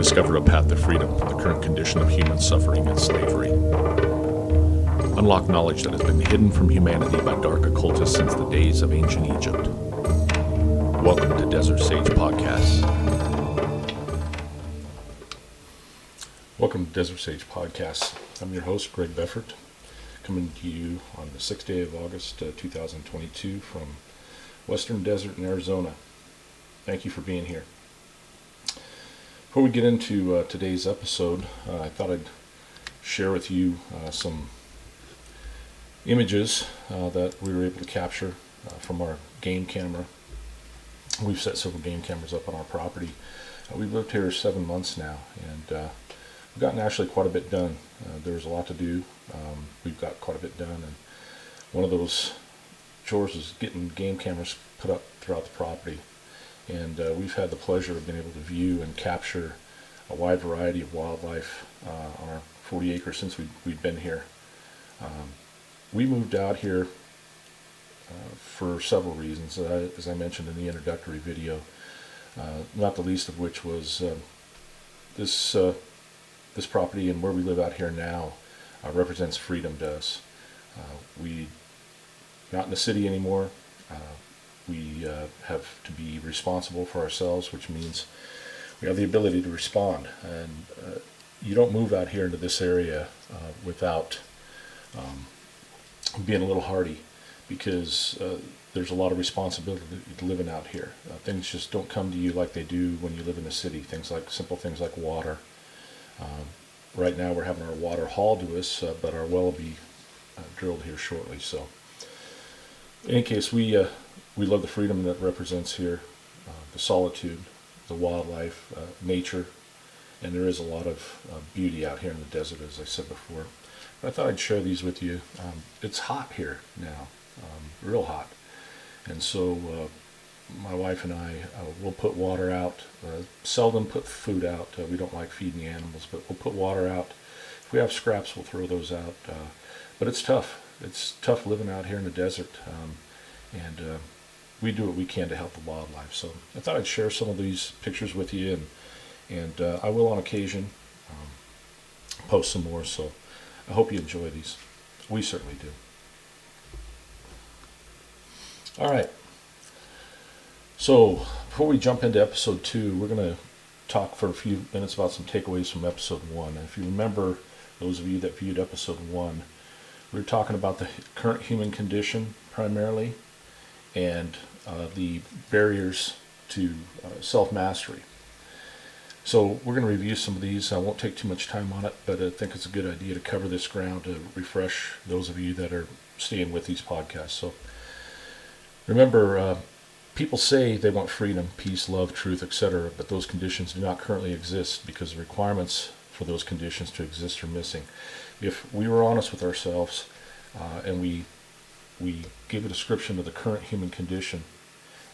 Discover a path to freedom from the current condition of human suffering and slavery. Unlock knowledge that has been hidden from humanity by dark occultists since the days of ancient Egypt. Welcome to Desert Sage Podcasts. Welcome to Desert Sage Podcasts. I'm your host, Greg Beffert, coming to you on the 6th day of August 2022 from Western Desert in Arizona. Thank you for being here. Before we get into today's episode, I thought I'd share with you some images that we were able to capture from our game camera. We've set several game cameras up on our property. We've lived here 7 months now, and we've gotten actually quite a bit done. There's a lot to do. We've got quite a bit done, and one of those chores is getting game cameras put up throughout the property. And we've had the pleasure of being able to view and capture a wide variety of wildlife on our 40 acres since we've been here. We moved out here for several reasons, as I mentioned in the introductory video, not the least of which was this property and where we live out here now represents freedom to us. We're not in the city anymore. We have to be responsible for ourselves, which means we have the ability to respond. And you don't move out here into this area without being a little hardy, because there's a lot of responsibility living out here. Things just don't come to you like they do when you live in the city. Simple things like water. Right now we're having our water hauled to us, but our well will be drilled here shortly. So in any case, we love the freedom that represents here, the solitude, the wildlife, nature, and there is a lot of beauty out here in the desert, as I said before. But I thought I'd share these with you. It's hot here now, real hot, and so my wife and I will put water out. Seldom put food out. We don't like feeding the animals, but we'll put water out. If we have scraps, we'll throw those out. But it's tough. It's tough living out here in the desert, and we do what we can to help the wildlife. So I thought I'd share some of these pictures with you, and I will on occasion post some more. So I hope you enjoy these. We certainly do. All right. So before we jump into episode 2, we're going to talk for a few minutes about some takeaways from episode 1. And if you remember, those of you that viewed episode 1, we were talking about the current human condition primarily, and the barriers to self-mastery. So we're going to review some of these. I won't take too much time on it, but I think it's a good idea to cover this ground to refresh those of you that are staying with these podcasts. So remember, people say they want freedom, peace, love, truth, etc., but those conditions do not currently exist because the requirements for those conditions to exist are missing. If we were honest with ourselves and we give a description of the current human condition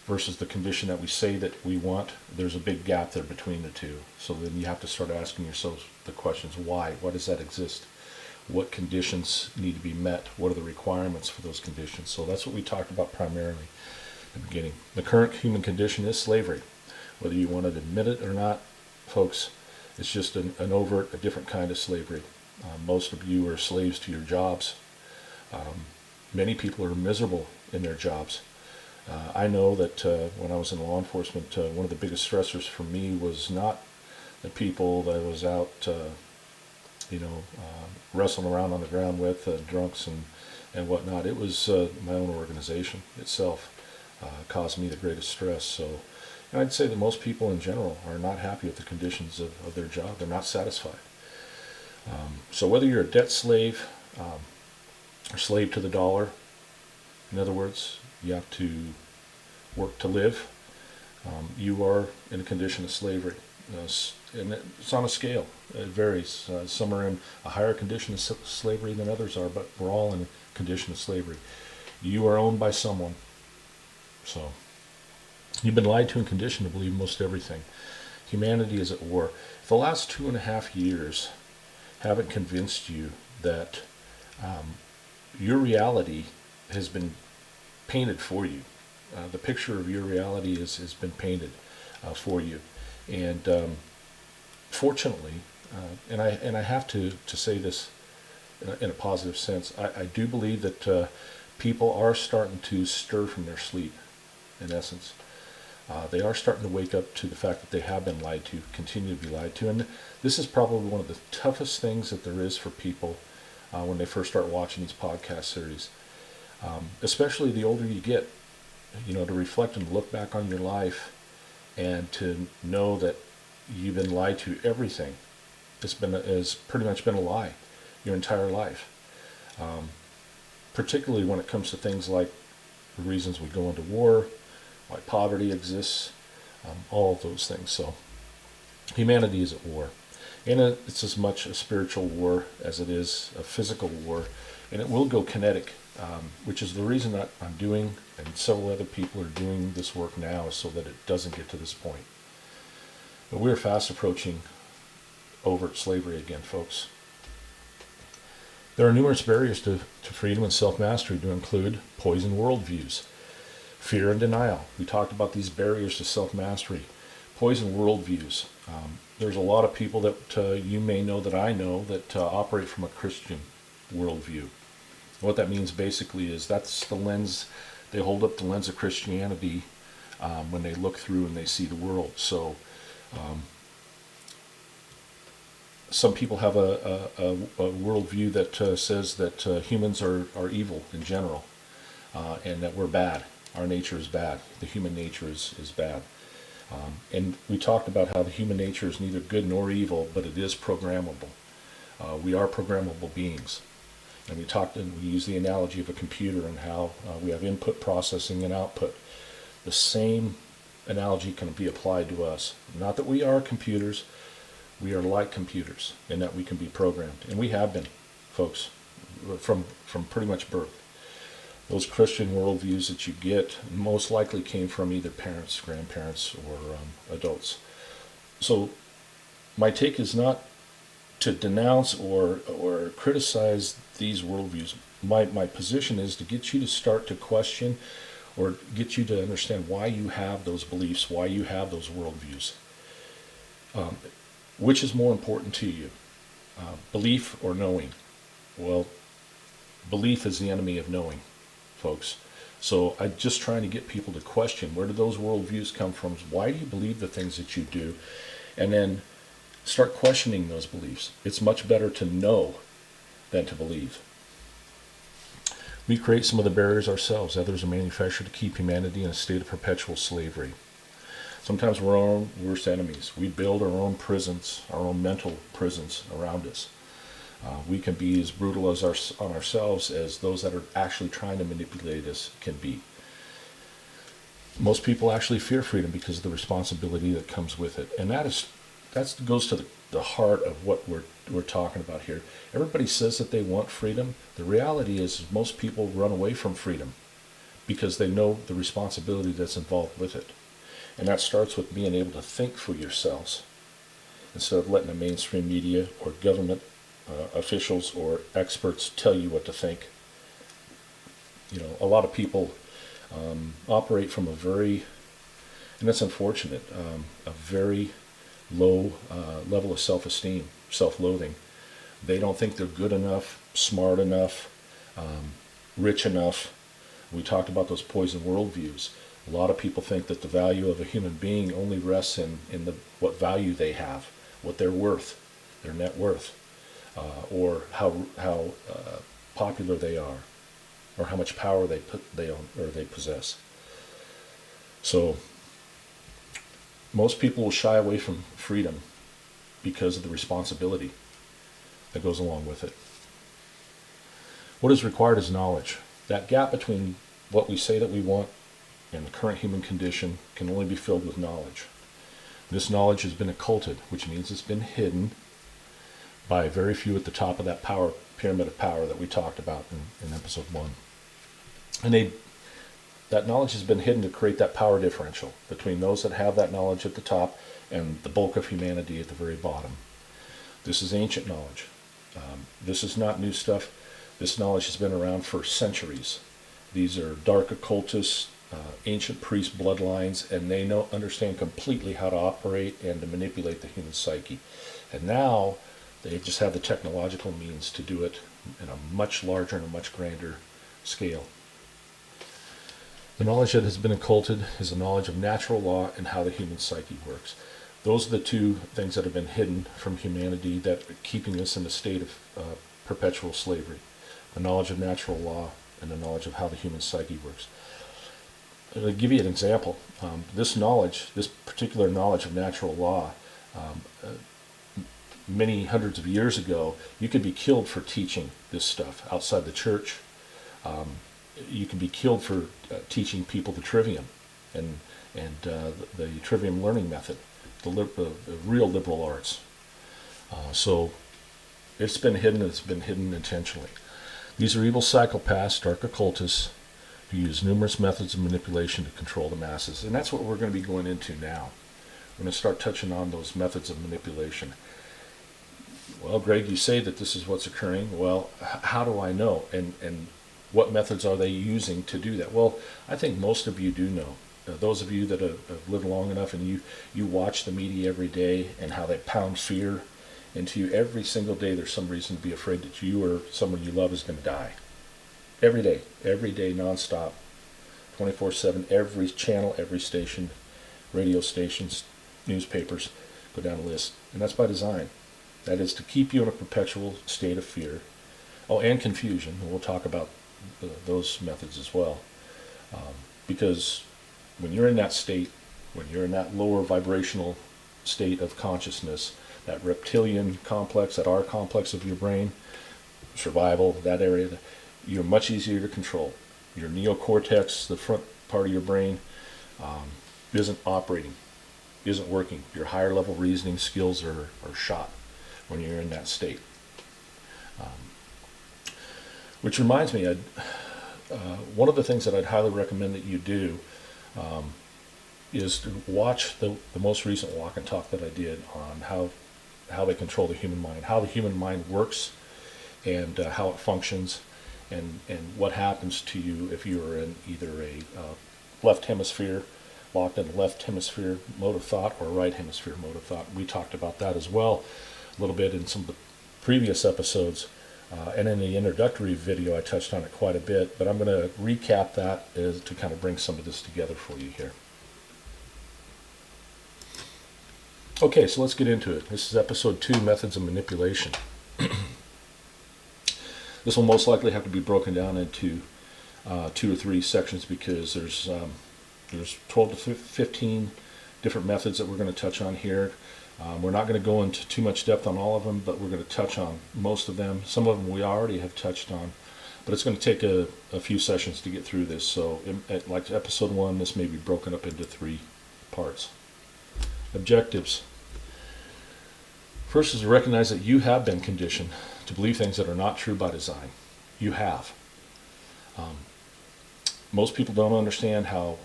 versus the condition that we say that we want, there's a big gap there between the two. So then you have to start asking yourselves the questions: why? Why does that exist? What conditions need to be met? What are the requirements for those conditions? So that's what we talked about primarily at the beginning. The current human condition is slavery. Whether you want to admit it or not, folks, it's just a different kind of slavery. Most of you are slaves to your jobs. Many people are miserable in their jobs. I know that when I was in law enforcement, one of the biggest stressors for me was not the people that I was out, wrestling around on the ground with, drunks and whatnot. It was my own organization itself caused me the greatest stress. So I'd say that most people in general are not happy with the conditions of their job. They're not satisfied. So whether you're a debt slave or slave to the dollar, in other words, you have to work to live, you are in a condition of slavery. And it's on a scale. It varies. Some are in a higher condition of slavery than others are, but we're all in a condition of slavery. You are owned by someone. So you've been lied to and conditioned to believe most everything. Humanity is at war. If the last 2.5 years haven't convinced you that your reality has been painted for you, the picture of your reality has been painted for you, and fortunately, and I have to say this in a positive sense, I do believe that people are starting to stir from their sleep, in essence. They are starting to wake up to the fact that they have been lied to, continue to be lied to. And this is probably one of the toughest things that there is for people when they first start watching these podcast series. Especially the older you get, to reflect and look back on your life and to know that you've been lied to. Everything has pretty much been a lie your entire life. Particularly when it comes to things like the reasons we go into war, why poverty exists, all of those things. So humanity is at war. And it's as much a spiritual war as it is a physical war. And it will go kinetic, which is the reason that I'm doing, and several other people are doing this work now, is so that it doesn't get to this point. But we're fast approaching overt slavery again, folks. There are numerous barriers to freedom and self-mastery to include poison worldviews, fear and denial. We talked about these barriers to self-mastery. Poison worldviews. There's a lot of people that you may know that I know that operate from a Christian worldview. What that means basically is that's the lens, they hold up the lens of Christianity when they look through and they see the world. So some people have a worldview that says that humans are evil in general, and that we're bad. Our nature is bad. The human nature is bad. And we talked about how the human nature is neither good nor evil, but it is programmable. We are programmable beings. And we use the analogy of a computer and how we have input, processing, and output. The same analogy can be applied to us. Not that we are computers, we are like computers in that we can be programmed. And we have been, folks, from pretty much birth. Those Christian worldviews that you get most likely came from either parents, grandparents, or adults. So my take is not to denounce or criticize these worldviews. My position is to get you to start to question or get you to understand why you have those beliefs, why you have those worldviews. Which is more important to you, belief or knowing? Well, belief is the enemy of knowing, folks. So I'm just trying to get people to question, where do those worldviews come from? Why do you believe the things that you do? And then start questioning those beliefs. It's much better to know than to believe. We create some of the barriers ourselves. Others are manufactured to keep humanity in a state of perpetual slavery. Sometimes we're our own worst enemies. We build our own prisons, our own mental prisons around us. We can be as brutal on ourselves as those that are actually trying to manipulate us can be. Most people actually fear freedom because of the responsibility that comes with it. And that goes to the heart of what we're talking about here. Everybody says that they want freedom. The reality is most people run away from freedom because they know the responsibility that's involved with it. And that starts with being able to think for yourselves instead of letting the mainstream media or government officials or experts tell you what to think. A lot of people operate from a very, and that's unfortunate, a very low level of self-esteem, self-loathing. They don't think they're good enough, smart enough, rich enough. We talked about those poison worldviews. A lot of people think that the value of a human being only rests in what value they have, what they're worth, their net worth, or how popular they are, or how much power they own or they possess. So most people will shy away from freedom because of the responsibility that goes along with it. What is required is knowledge. That gap between what we say that we want and the current human condition can only be filled with knowledge. This knowledge has been occulted, which means it's been hidden by very few at the top of that power pyramid of power that we talked about in episode 1. And that knowledge has been hidden to create that power differential between those that have that knowledge at the top and the bulk of humanity at the very bottom. This is ancient knowledge. This is not new stuff. This knowledge has been around for centuries. These are dark occultists, ancient priest bloodlines, and they understand completely how to operate and to manipulate the human psyche. And now they just have the technological means to do it in a much larger and a much grander scale. The knowledge that has been occulted is the knowledge of natural law and how the human psyche works. Those are the two things that have been hidden from humanity that are keeping us in a state of perpetual slavery. The knowledge of natural law and the knowledge of how the human psyche works. I'll give you an example. This particular knowledge of natural law, many hundreds of years ago, you could be killed for teaching this stuff outside the church. You can be killed for teaching people the trivium and the trivium learning method, the real liberal arts. So it's been hidden. It's been hidden intentionally. These are evil psychopaths, dark occultists, who use numerous methods of manipulation to control the masses. And that's what we're going to be going into now. We're going to start touching on those methods of manipulation. Well, Greg, you say that this is what's occurring. Well, how do I know? And what methods are they using to do that? Well, I think most of you do know. Those of you that have lived long enough and you watch the media every day and how they pound fear into you every single day, there's some reason to be afraid that you or someone you love is going to die. Every day, nonstop, 24/7, every channel, every station, radio stations, newspapers, go down the list. And that's by design. That is to keep you in a perpetual state of fear. Oh, and confusion. And we'll talk about those methods as well. Because when you're in that state, when you're in that lower vibrational state of consciousness, that reptilian complex, that R complex of your brain, survival, that area, you're much easier to control. Your neocortex, the front part of your brain, isn't operating, isn't working. Your higher level reasoning skills are shot when you're in that state. Which reminds me, one of the things that I'd highly recommend that you do is to watch the most recent walk and talk that I did on how they control the human mind, how the human mind works, and how it functions, and what happens to you if you are in either a left hemisphere, locked in the left hemisphere mode of thought, or right hemisphere mode of thought. We talked about that as well a little bit in some of the previous episodes. And in the introductory video, I touched on it quite a bit, but I'm going to recap that to kind of bring some of this together for you here. Okay, so let's get into it. This is episode 2, Methods of Manipulation. This will most likely have to be broken down into 2 or 3 sections because there's 12 to 15 different methods that we're going to touch on here. We're not going to go into too much depth on all of them, but we're going to touch on most of them. Some of them we already have touched on, but it's going to take a few sessions to get through this. So like episode 1, this may be broken up into 3 parts. Objectives. First is to recognize that you have been conditioned to believe things that are not true by design. You have. Most people don't understand how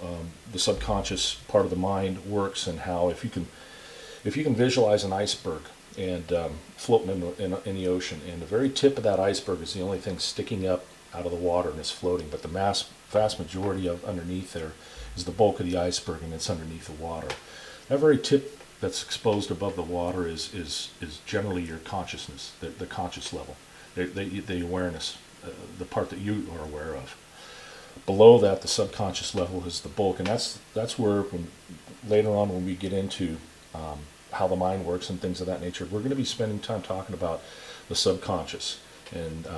the subconscious part of the mind works, and how if you can visualize an iceberg and floating in the ocean, and the very tip of that iceberg is the only thing sticking up out of the water and is floating, but the vast majority of underneath there is the bulk of the iceberg, and it's underneath the water. That very tip that's exposed above the water is generally your consciousness, the conscious level, the awareness, the part that you are aware of. Below that, the subconscious level is the bulk, and that's where later on when we get into how the mind works and things of that nature, we're going to be spending time talking about the subconscious and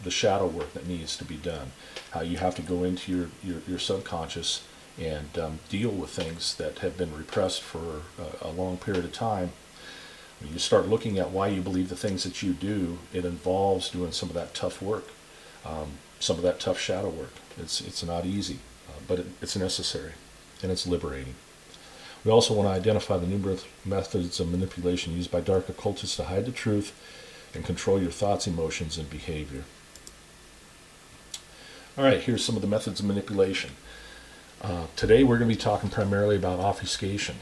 the shadow work that needs to be done. How you have to go into your subconscious and deal with things that have been repressed for a long period of time. When you start looking at why you believe the things that you do, it involves doing some of that tough work, some of that tough shadow work. It's not easy, but it's necessary, and it's liberating. We also want to identify the numerous methods of manipulation used by dark occultists to hide the truth and control your thoughts, emotions, and behavior. All right, here's some of the methods of manipulation. Today we're going to be talking primarily about obfuscation,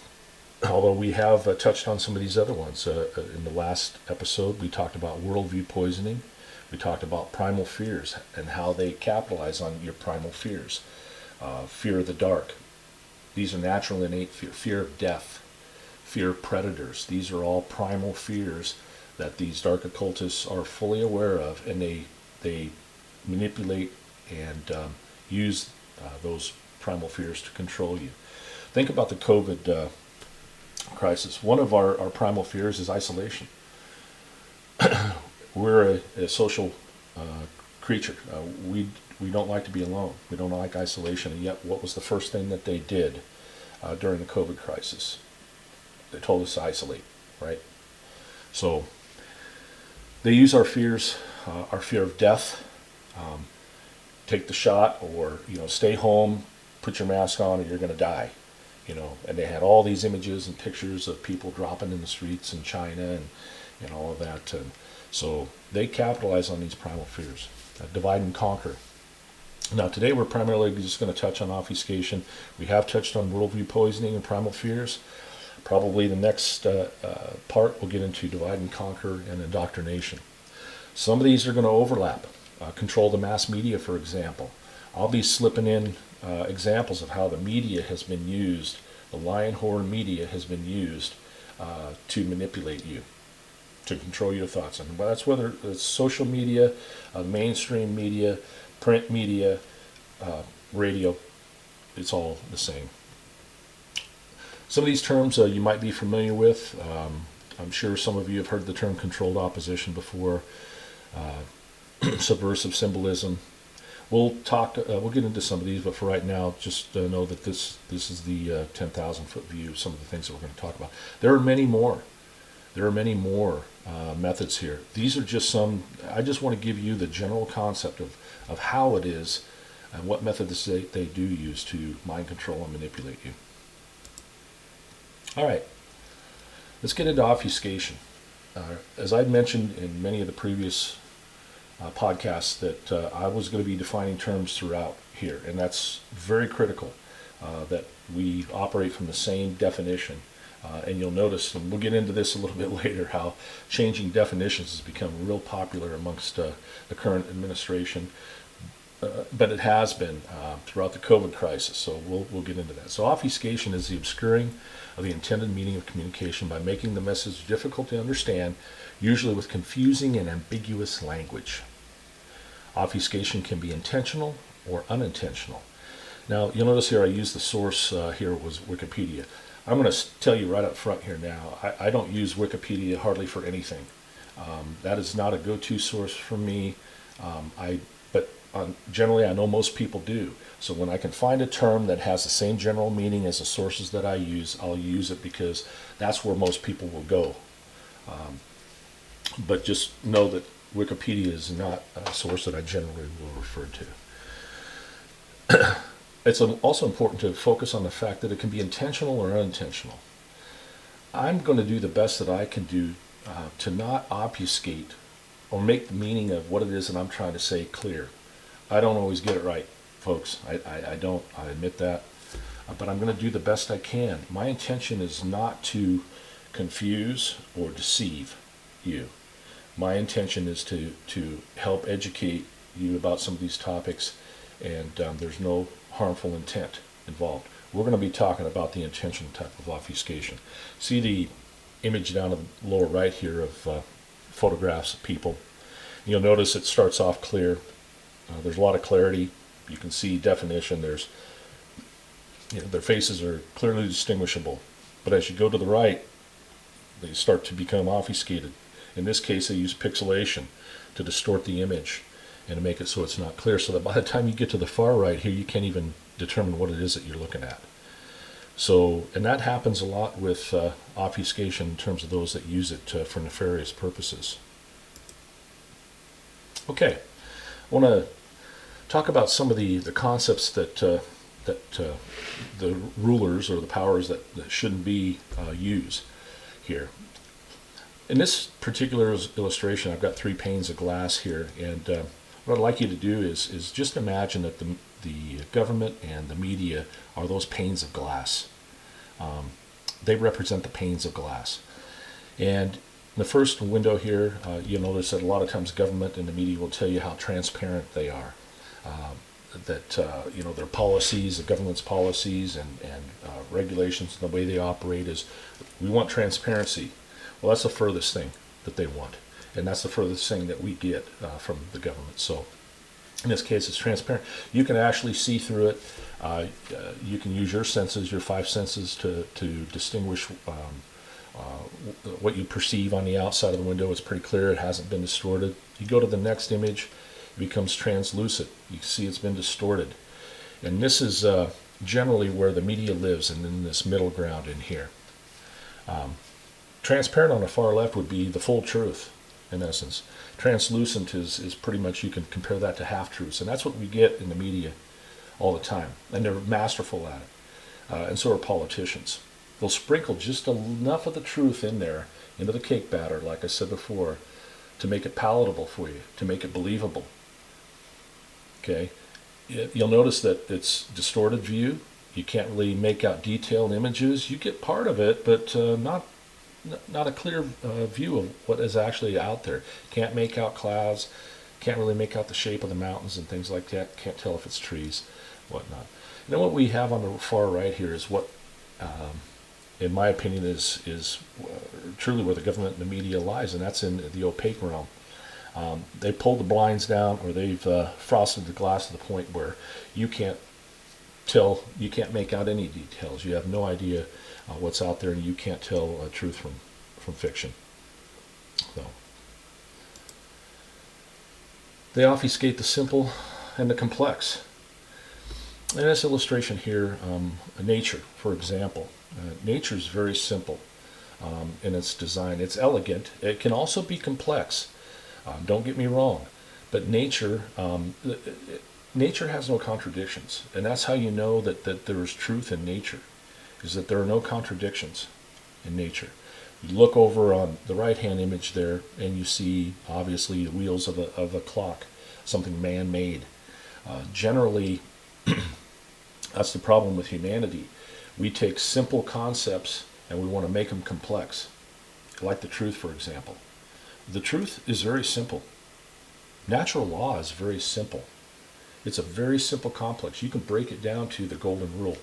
although we have touched on some of these other ones. In the last episode, we talked about worldview poisoning. We talked about primal fears and how they capitalize on your primal fears. fear of the dark. These are natural innate fear of death, fear of predators. These are all primal fears that these dark occultists are fully aware of, and they manipulate and use those primal fears to control you. Think about the COVID crisis. One of our primal fears is isolation. We're a social creature. We don't like to be alone. We don't like isolation. And yet, what was the first thing that they did during the COVID crisis? They told us to isolate, right? So they use our fears, our fear of death. Take the shot, or stay home, put your mask on, or you're going to die. And they had all these images and pictures of people dropping in the streets in China and all of that. And so they capitalize on these primal fears. Divide and conquer. Now today we're primarily just going to touch on obfuscation. We have touched on worldview poisoning and primal fears. Probably the next part we'll get into divide and conquer and indoctrination. Some of these are going to overlap. Control the mass media, for example. I'll be slipping in examples of how the media has been used, the lion horn media has been used to manipulate you, to control your thoughts. And that's whether it's social media, mainstream media, print media, radio, it's all the same. Some of these terms you might be familiar with. I'm sure some of you have heard the term controlled opposition before. Subversive symbolism. We'll get into some of these, but for right now, just know that this is the 10,000 foot view of some of the things that we're going to talk about. There are many more. There are many more methods here. These are just some. I just want to give you the general concept of how it is and what methods they do use to mind control and manipulate you. All right, let's get into obfuscation. As I mentioned in many of the previous podcasts, that I was going to be defining terms throughout here, and that's very critical that we operate from the same definition. And you'll notice, and we'll get into this a little bit later, how changing definitions has become real popular amongst the current administration, but it has been throughout the COVID crisis, so we'll get into that. So obfuscation is the obscuring of the intended meaning of communication by making the message difficult to understand, usually with confusing and ambiguous language. Obfuscation can be intentional or unintentional. Now, you'll notice here I use the source here was Wikipedia. I'm going to tell you right up front here now, I don't use Wikipedia hardly for anything. That is not a go-to source for me, but generally I know most people do. So when I can find a term that has the same general meaning as the sources that I use, I'll use it because that's where most people will go. But just know that Wikipedia is not a source that I generally will refer to. It's also important to focus on the fact that it can be intentional or unintentional. I'm going to do the best that I can do to not obfuscate or make the meaning of what it is that I'm trying to say clear. I don't always get it right, folks. I don't. I admit that. But I'm going to do the best I can. My intention is not to confuse or deceive you. My intention is to help educate you about some of these topics, and there's no harmful intent involved. We're going to be talking about the intentional type of obfuscation. See the image down in the lower right here of photographs of people. You'll notice it starts off clear. There's a lot of clarity. You can see definition. Their faces are clearly distinguishable. But as you go to the right, they start to become obfuscated. In this case, they use pixelation to distort the image and to make it so it's not clear, so that by the time you get to the far right here, you can't even determine what it is that you're looking at. So, and that happens a lot with obfuscation in terms of those that use it for nefarious purposes. Okay, I want to talk about some of the concepts that the rulers or the powers that shouldn't be used here. In this particular illustration, I've got 3 panes of glass here, and what I'd like you to do is just imagine that the government and the media are those panes of glass. They represent the panes of glass. And in the first window here, you'll notice that a lot of times government and the media will tell you how transparent they are. their policies, the government's policies and regulations, and the way they operate is, we want transparency. Well, that's the furthest thing that they want, and that's the furthest thing that we get from the government. So in this case, it's transparent. You can actually see through it. You can use your senses, your five senses, to distinguish what you perceive on the outside of the window. It's pretty clear. It hasn't been distorted. You go to the next image, it becomes translucent. You can see it's been distorted. And this is generally where the media lives, and in this middle ground in here. Transparent on the far left would be the full truth, in essence. Translucent is pretty much, you can compare that to half-truths. And that's what we get in the media all the time. And they're masterful at it. And so are politicians. They'll sprinkle just enough of the truth in there, into the cake batter, like I said before, to make it palatable for you, to make it believable. Okay? You'll notice that it's distorted view. You can't really make out detailed images. You get part of it, but not a clear view of what is actually out there. Can't make out clouds. Can't really make out the shape of the mountains and things like that. Can't tell if it's trees, whatnot. And then what we have on the far right here is what, in my opinion, is truly where the government and the media lies, and that's in the opaque realm. They pulled the blinds down, or they've frosted the glass to the point where you can't tell, you can't make out any details. You have no idea what's out there, and you can't tell truth from fiction. So they obfuscate the simple and the complex. In this illustration here, nature, for example. Nature is very simple in its design. It's elegant. It can also be complex. Don't get me wrong, but nature has no contradictions, and that's how you know that there is truth in nature, is that there are no contradictions in nature. You look over on the right-hand image there, and you see obviously the wheels of a clock, something man-made. Generally, that's the problem with humanity. We take simple concepts and we want to make them complex, like the truth, for example. The truth is very simple. Natural law is very simple. It's a very simple complex. You can break it down to the golden rule.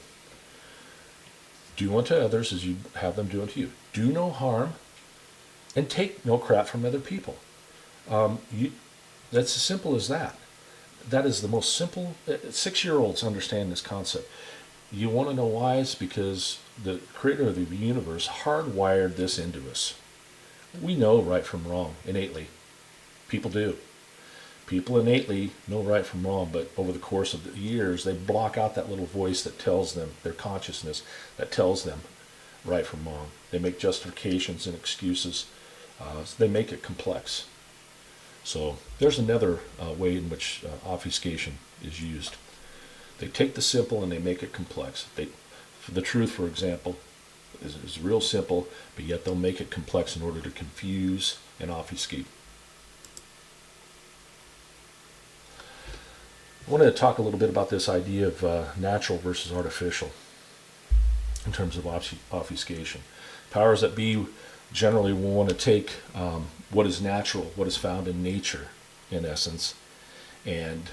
Do unto others as you have them do unto you. Do no harm and take no crap from other people. That's as simple as that. That is the most simple. 6-year-olds understand this concept. You want to know why? It's because the creator of the universe hardwired this into us. We know right from wrong innately. People do. People innately know right from wrong, but over the course of the years, they block out that little voice that tells them, their consciousness, that tells them right from wrong. They make justifications and excuses. They make it complex. So there's another way in which obfuscation is used. They take the simple and they make it complex. The truth, for example, is real simple, but yet they'll make it complex in order to confuse and obfuscate. I wanted to talk a little bit about this idea of natural versus artificial in terms of obfuscation. Powers that be generally will want to take what is natural, what is found in nature, in essence, and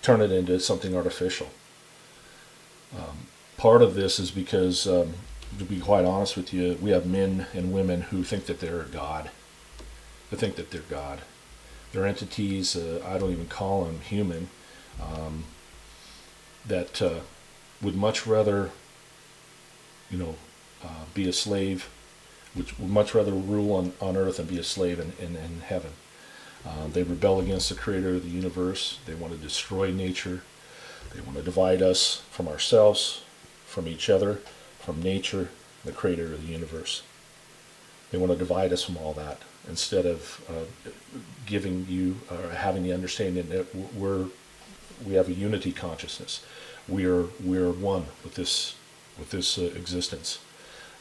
turn it into something artificial. Part of this is because, to be quite honest with you, we have men and women who think that they're God. They think that they're God. They're entities, I don't even call them human, that would much rather, be a slave, which would much rather rule on earth and be a slave in heaven. They rebel against the creator of the universe. They want to destroy nature. They want to divide us from ourselves, from each other, from nature, the creator of the universe. They want to divide us from all that instead of giving you or having the understanding that we have a unity consciousness. We're one with this existence,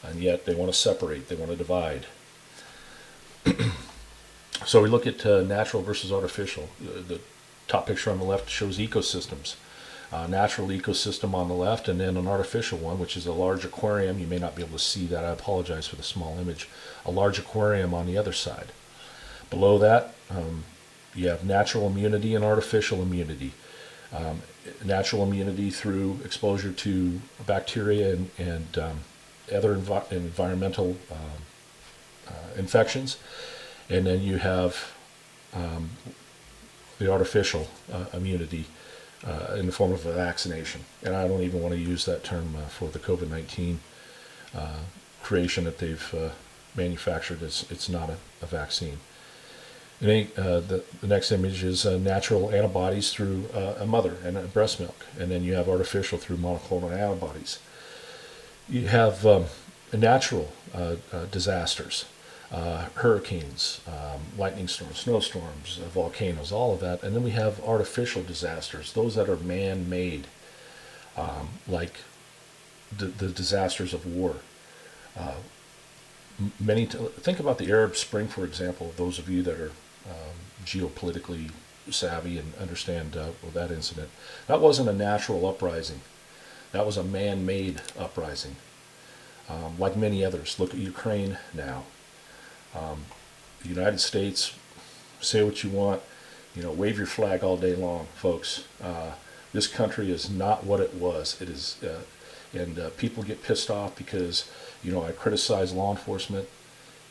and yet they want to separate. They want to divide. So we look at natural versus artificial. The top picture on the left shows ecosystems. Natural ecosystem on the left, and then an artificial one, which is a large aquarium. You may not be able to see that. I apologize for the small image. A large aquarium on the other side. Below that, you have natural immunity and artificial immunity. Natural immunity through exposure to bacteria and other environmental infections. And then you have the artificial immunity in the form of a vaccination. And I don't even want to use that term for the COVID-19 creation that they've manufactured. It's not a vaccine. And the next image is natural antibodies through a mother and breast milk. And then you have artificial through monoclonal antibodies. You have natural disasters, hurricanes, lightning storms, snowstorms, volcanoes, all of that. And then we have artificial disasters, those that are man-made, like the disasters of war. Think about the Arab Spring, for example, those of you that are geopolitically savvy and understand that incident. That wasn't a natural uprising. That was a man-made uprising, like many others. Look at Ukraine now. The United States, say what you want, wave your flag all day long, folks. This country is not what it was. It is, and people get pissed off because, I criticize law enforcement.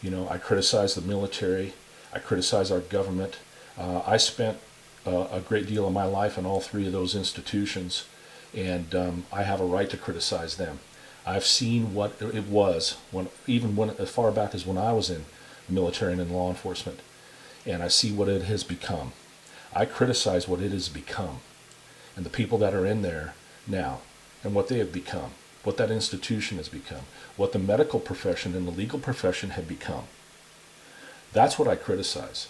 I criticize the military. I criticize our government. I spent a great deal of my life in all three of those institutions, and I have a right to criticize them. I've seen what it was even as far back as when I was in the military and in law enforcement, and I see what it has become. I criticize what it has become, and the people that are in there now, and what they have become, what that institution has become, what the medical profession and the legal profession have become. That's what I criticize.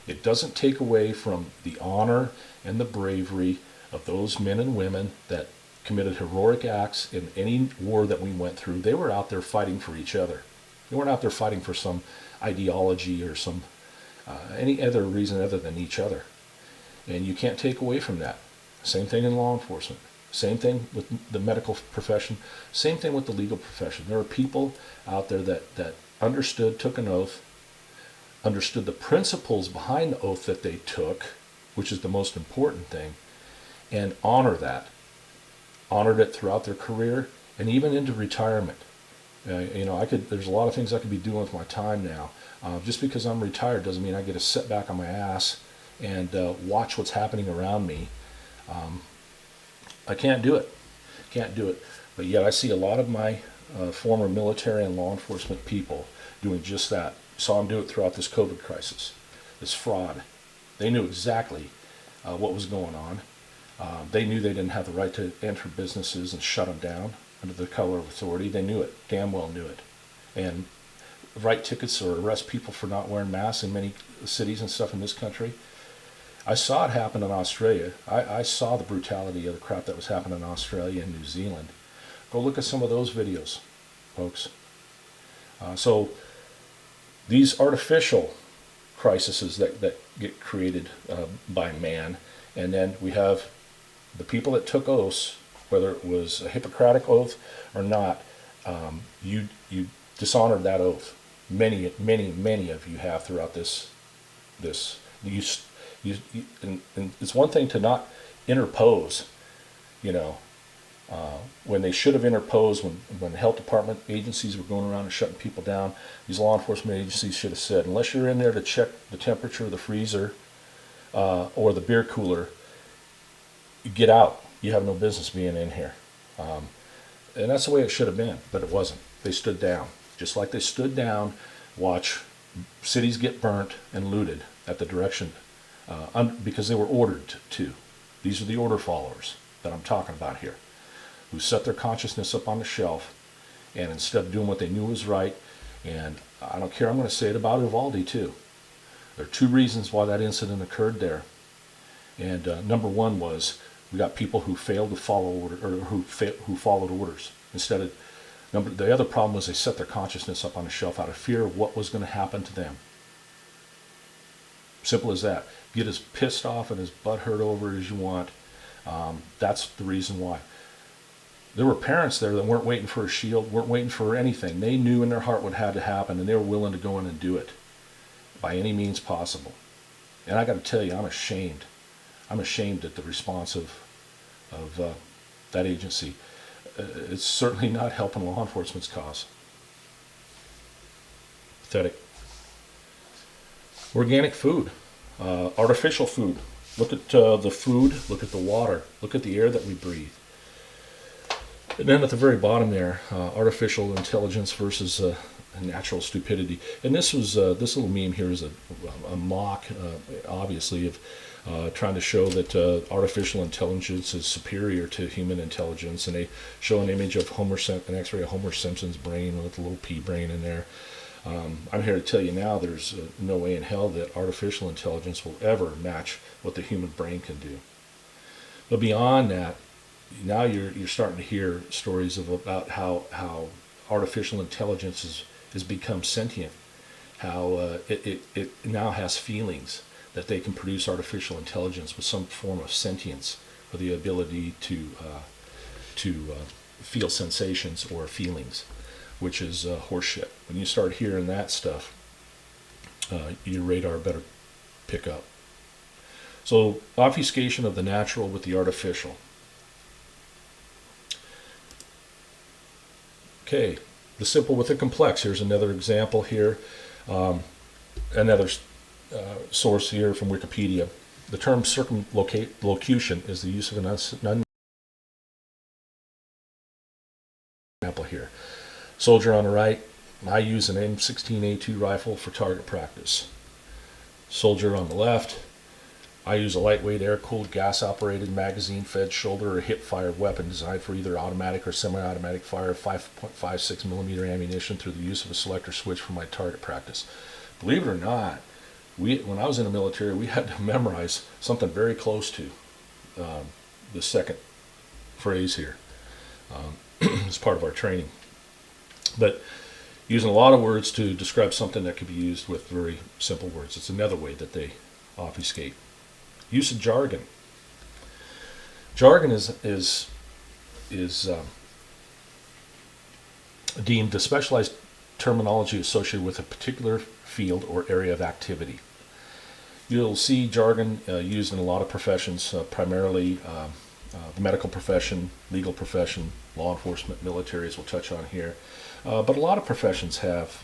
It doesn't take away from the honor and the bravery of those men and women that committed heroic acts in any war that we went through. They were out there fighting for each other. They weren't out there fighting for some ideology or some any other reason other than each other. And you can't take away from that. Same thing in law enforcement. Same thing with the medical profession. Same thing with the legal profession. There are people out there that understood, took an oath, understood the principles behind the oath that they took, which is the most important thing, and honor that. Honored it throughout their career and even into retirement. There's a lot of things I could be doing with my time now. Just because I'm retired doesn't mean I get to sit back on my ass and watch what's happening around me. I can't do it. But yet I see a lot of my former military and law enforcement people doing just that. Saw them do it throughout this COVID crisis, this fraud. They knew exactly what was going on. They knew they didn't have the right to enter businesses and shut them down under the color of authority. They knew it, damn well knew it. And write tickets or arrest people for not wearing masks in many cities and stuff in this country. I saw it happen in Australia. I saw the brutality of the crap that was happening in Australia and New Zealand. Go look at some of those videos, folks. So these artificial crises that get created by man, and then we have the people that took oaths, whether it was a Hippocratic oath or not, you dishonored that oath. Many of you have throughout this. And it's one thing to not interpose, when they should have interposed, when the health department agencies were going around and shutting people down. These law enforcement agencies should have said, unless you're in there to check the temperature of the freezer or the beer cooler, you get out. You have no business being in here. And that's the way it should have been, but it wasn't. They stood down. Just like they stood down, watch cities get burnt and looted at the direction, because they were ordered to. These are the order followers that I'm talking about here, who set their consciousness up on the shelf, and instead of doing what they knew was right, and I don't care, I'm going to say it about Uvalde too. There are two reasons why that incident occurred there. And number one was we got people who failed to follow order, or who followed orders. The other problem was they set their consciousness up on the shelf out of fear of what was going to happen to them. Simple as that. Get as pissed off and as butthurt over it as you want. That's the reason why. There were parents there that weren't waiting for a shield, weren't waiting for anything. They knew in their heart what had to happen, and they were willing to go in and do it by any means possible. And I got to tell you, I'm ashamed. I'm ashamed at the response of that agency. It's certainly not helping law enforcement's cause. Pathetic. Organic food, artificial food. Look at the food, look at the water, look at the air that we breathe. And then at the very bottom there, artificial intelligence versus natural stupidity. And this little meme here is a mock, obviously, of trying to show that artificial intelligence is superior to human intelligence. And they show an image of an X-ray of Homer Simpson's brain with a little pea brain in there. I'm here to tell you now there's no way in hell that artificial intelligence will ever match what the human brain can do. But beyond that, now you're starting to hear stories about how artificial intelligence has become sentient, how it now has feelings, that they can produce artificial intelligence with some form of sentience, or the ability to feel sensations or feelings, which is horseshit. When you start hearing that stuff, your radar better pick up. So, obfuscation of the natural with the artificial. Okay, the simple with the complex. Here's another example here. Another source here from Wikipedia. The term circumlocution is the use of an example here. Soldier on the right, I use an M16A2 rifle for target practice. Soldier on the left, I use a lightweight air-cooled gas-operated magazine-fed shoulder or hip-fired weapon designed for either automatic or semi-automatic fire of 5.56 millimeter ammunition through the use of a selector switch for my target practice. Believe it or not, when I was in the military, we had to memorize something very close to the second phrase here as part of our training. But using a lot of words to describe something that could be used with very simple words. It's another way that they obfuscate. Use of jargon. Jargon is deemed the specialized terminology associated with a particular field or area of activity. You'll see jargon used in a lot of professions, primarily the medical profession, legal profession, law enforcement, military, as we'll touch on here. But a lot of professions have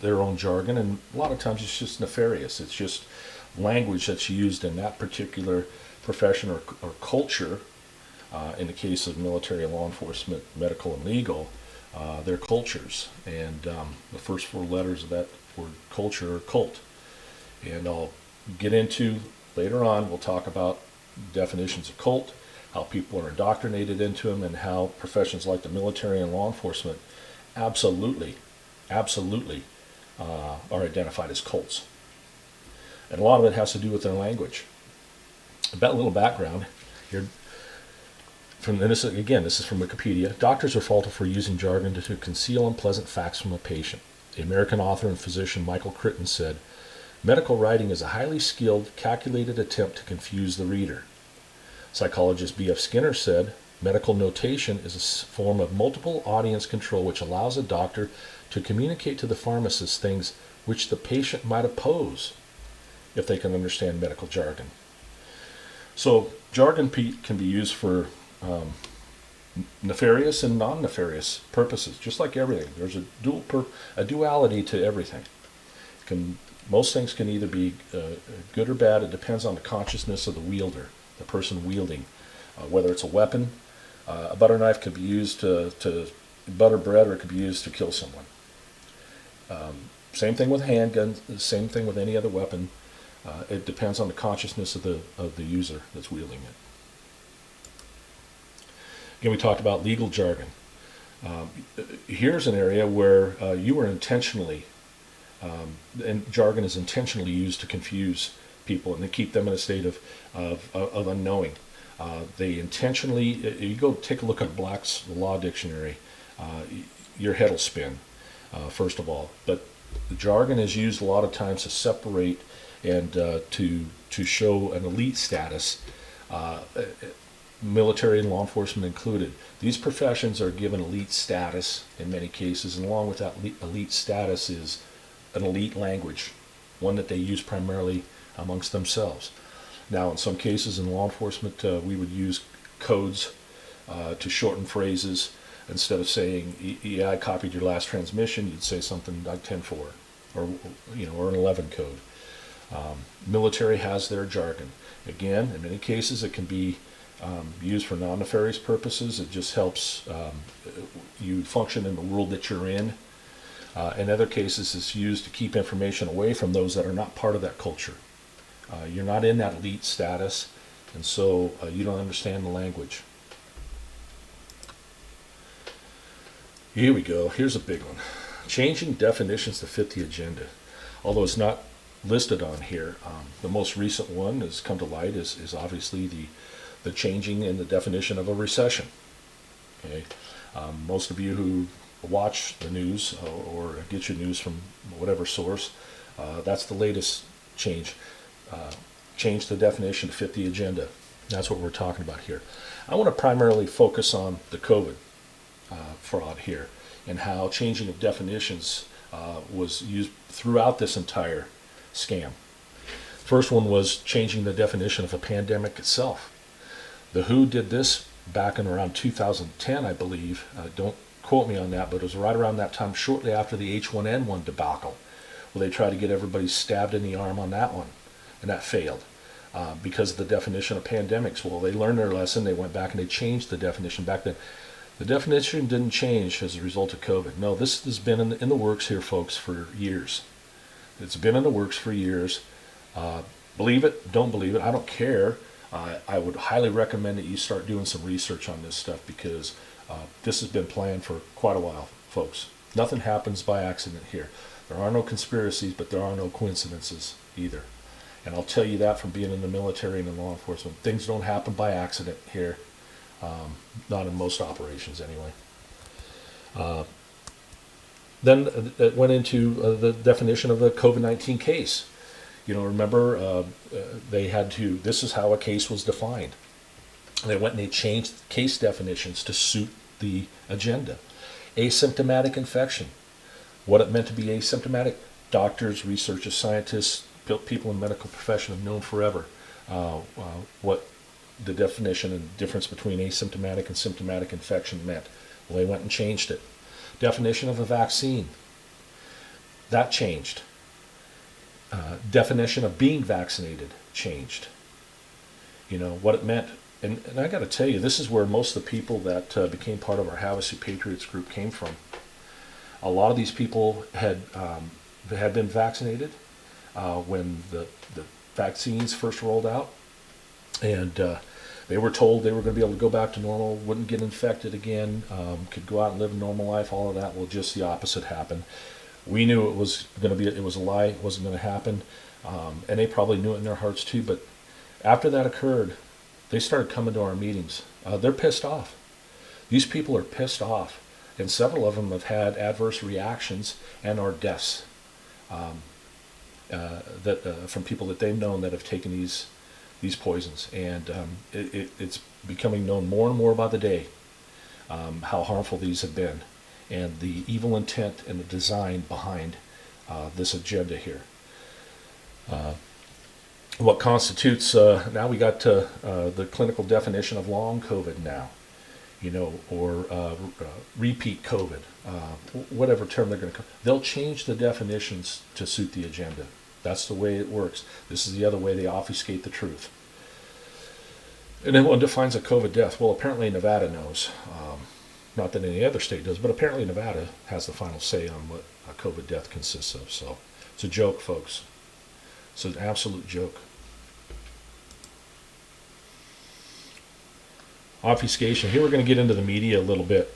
their own jargon, and a lot of times it's just nefarious. It's just language that's used in that particular profession or culture. In the case of military and law enforcement, medical and legal, their cultures. And the first four letters of that word culture are cult. And I'll get into, later on, we'll talk about definitions of cult, how people are indoctrinated into them, and how professions like the military and law enforcement absolutely are identified as cults. And a lot of it has to do with their language. About a little background here. This is from Wikipedia. Doctors are faulted for using jargon to conceal unpleasant facts from a patient. The American author and physician Michael Crichton said, "Medical writing is a highly skilled, calculated attempt to confuse the reader." Psychologist B.F. Skinner said, "Medical notation is a form of multiple audience control which allows a doctor to communicate to the pharmacist things which the patient might oppose if they can understand medical jargon." So jargon can be used for nefarious and non-nefarious purposes, just like everything. There's a duality to everything. Most things can either be good or bad. It depends on the consciousness of the wielder, the person wielding. Whether it's a weapon, a butter knife could be used to butter bread, or it could be used to kill someone. Same thing with handguns. Same thing with any other weapon. It depends on the consciousness of the user that's wielding it. Again, we talked about legal jargon. Here's an area where you are intentionally, and jargon is intentionally used to confuse people and to keep them in a state of unknowing. They intentionally, you go take a look at Black's Law Dictionary, your head will spin, first of all. But the jargon is used a lot of times to separate and to show an elite status, military and law enforcement included. These professions are given elite status in many cases, and along with that elite status is an elite language, one that they use primarily amongst themselves. Now, in some cases in law enforcement, we would use codes to shorten phrases. Instead of saying, "Yeah, I copied your last transmission," you'd say something like 10-4, or or an 11 code. Military has their jargon. Again, in many cases, it can be used for non-nefarious purposes. It just helps you function in the world that you're in. In other cases, it's used to keep information away from those that are not part of that culture. You're not in that elite status, and so you don't understand the language. Here we go. Here's a big one. Changing definitions to fit the agenda. Although it's not listed on here, the most recent one that's come to light is obviously the changing in the definition of a recession. Okay, most of you who watch the news or get your news from whatever source, that's the latest change. Change the definition to fit the agenda. That's what we're talking about here. I want to primarily focus on the COVID fraud here, and how changing of definitions was used throughout this entire scam. First one was changing the definition of a pandemic itself. The WHO did this back in around 2010, I believe. Don't quote me on that, but it was right around that time, shortly after the H1N1 debacle, where they tried to get everybody stabbed in the arm on that one, and that failed. Because of the definition of pandemics. Well, they learned their lesson. They went back and they changed the definition back then. The definition didn't change as a result of COVID. No, this has been in the works here, folks, for years. It's been in the works for years. Believe it, don't believe it, I don't care. I would highly recommend that you start doing some research on this stuff, because this has been planned for quite a while, folks. Nothing happens by accident here. There are no conspiracies, but there are no coincidences either. And I'll tell you that from being in the military and in law enforcement. Things don't happen by accident here. Not in most operations, anyway. Then it went into the definition of a COVID-19 case. Remember, they had to, this is how a case was defined. They went and they changed case definitions to suit the agenda. Asymptomatic infection. What it meant to be asymptomatic, doctors, researchers, scientists, people in medical profession have known forever what the definition and difference between asymptomatic and symptomatic infection meant. Well, they went and changed it. Definition of a vaccine, that changed. Definition of being vaccinated changed. What it meant. And I got to tell you, this is where most of the people that became part of our Havasu Patriots group came from. A lot of these people had been vaccinated when the vaccines first rolled out, and they were told they were going to be able to go back to normal, wouldn't get infected again, could go out and live a normal life, all of that. Well, just the opposite happened. We knew it was a lie, it wasn't going to happen, and they probably knew it in their hearts too. But after that occurred, they started coming to our meetings. They're pissed off. These people are pissed off, and several of them have had adverse reactions and or deaths from people that they've known that have taken these poisons. And it's becoming known more and more by the day how harmful these have been, and the evil intent and the design behind this agenda here. What constitutes, now we got the clinical definition of long COVID now, or repeat COVID, whatever term they're going to, they'll change the definitions to suit the agenda. That's the way it works. This is the other way they obfuscate the truth. And then what defines a COVID death? Well, apparently Nevada knows. Not that any other state does, but apparently Nevada has the final say on what a COVID death consists of. So it's a joke, folks. It's an absolute joke. Obfuscation. Here we're going to get into the media a little bit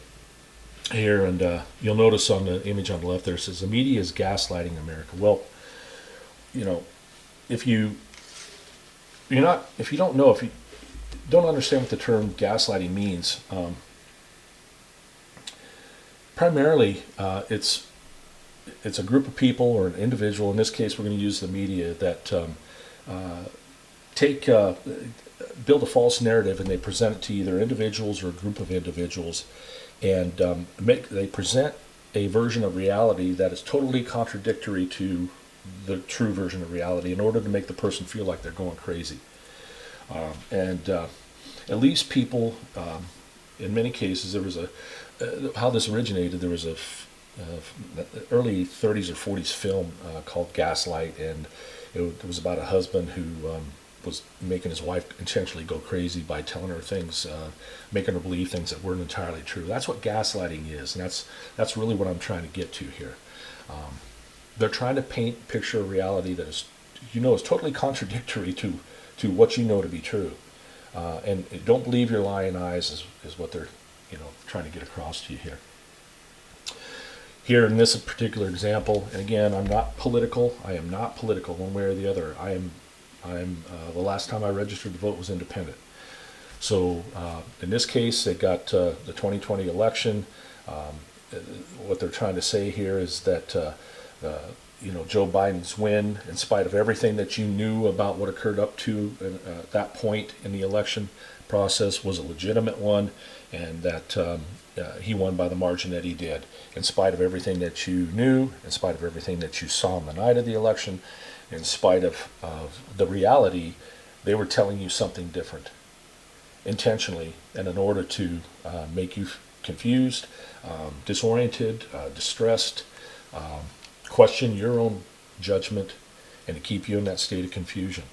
here, and you'll notice on the image on the left there, it says the media is gaslighting America. Well, if you don't understand what the term gaslighting means, primarily it's a group of people or an individual. In this case, we're going to use the media that build a false narrative, and they present it to either individuals or a group of individuals, and they present a version of reality that is totally contradictory to the true version of reality in order to make the person feel like they're going crazy. And at least people, in many cases, there was how this originated, there was a early 30s or 40s film called Gaslight, and it was about a husband who was making his wife intentionally go crazy by telling her things, making her believe things that weren't entirely true. That's what gaslighting is, and that's really what I'm trying to get to here. They're trying to paint a picture of reality that is, is totally contradictory to what you know to be true. And don't believe your lying eyes is what they're trying to get across to you here. Here in this particular example, and again, I'm not political. I am not political one way or the other. I am the last time I registered to vote was independent. So in this case, they got the 2020 election. What they're trying to say here is that Joe Biden's win, in spite of everything that you knew about what occurred up to that point in the election process, was a legitimate one, and that he won by the margin that he did, in spite of everything that you knew, in spite of everything that you saw on the night of the election, in spite of the reality. They were telling you something different intentionally, and in order to make you confused, disoriented, distressed, question your own judgment, and to keep you in that state of confusion.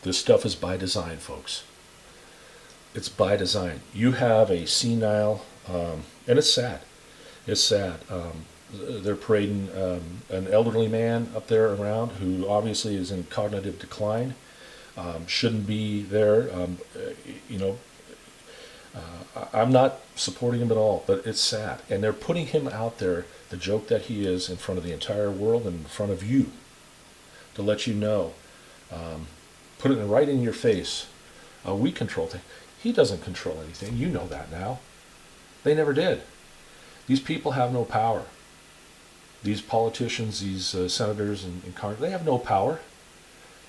This stuff is by design, folks. It's by design. You have a senile, and it's sad. It's sad. They're parading an elderly man up there around who obviously is in cognitive decline, shouldn't be there. I'm not supporting him at all, but it's sad. And they're putting him out there, the joke that he is, in front of the entire world and in front of you, to let you know, put it right in your face. We control things. He doesn't control anything. You know that now. They never did. These people have no power. These politicians, these senators and Congress, they have no power.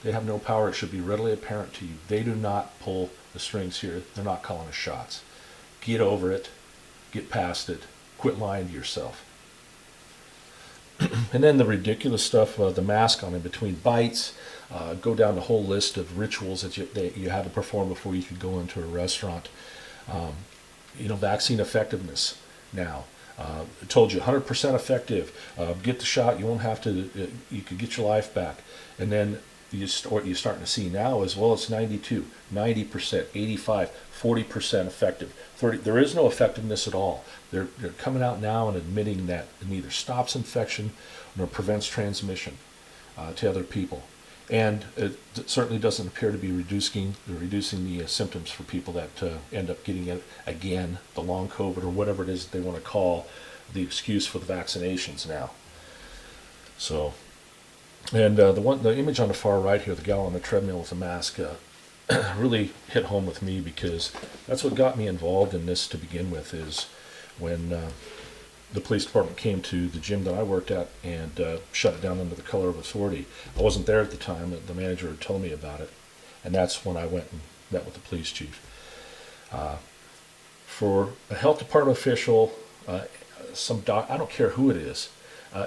They have no power. It should be readily apparent to you. They do not pull the strings here. They're not calling the shots. Get over it. Get past it. Quit lying to yourself. And then the ridiculous stuff, the mask on in between bites, go down the whole list of rituals that you had to perform before you could go into a restaurant. Vaccine effectiveness now. It told you 100% effective. Get the shot. You won't have to. You could get your life back. And then what you're starting to see now is, well, it's 92, 90%, 85, 40% effective. 30. There is no effectiveness at all. They're coming out now and admitting that it neither stops infection nor prevents transmission to other people. And it certainly doesn't appear to be reducing the symptoms for people that end up getting it again, the long COVID or whatever it is that they want to call the excuse for the vaccinations now. So, and the image on the far right here, the gal on the treadmill with the mask, really hit home with me, because that's what got me involved in this to begin with. Is when the police department came to the gym that I worked at and shut it down under the color of authority. I wasn't there at the time. The manager had told me about it, and that's when I went and met with the police chief. For a health department official, I don't care who it is,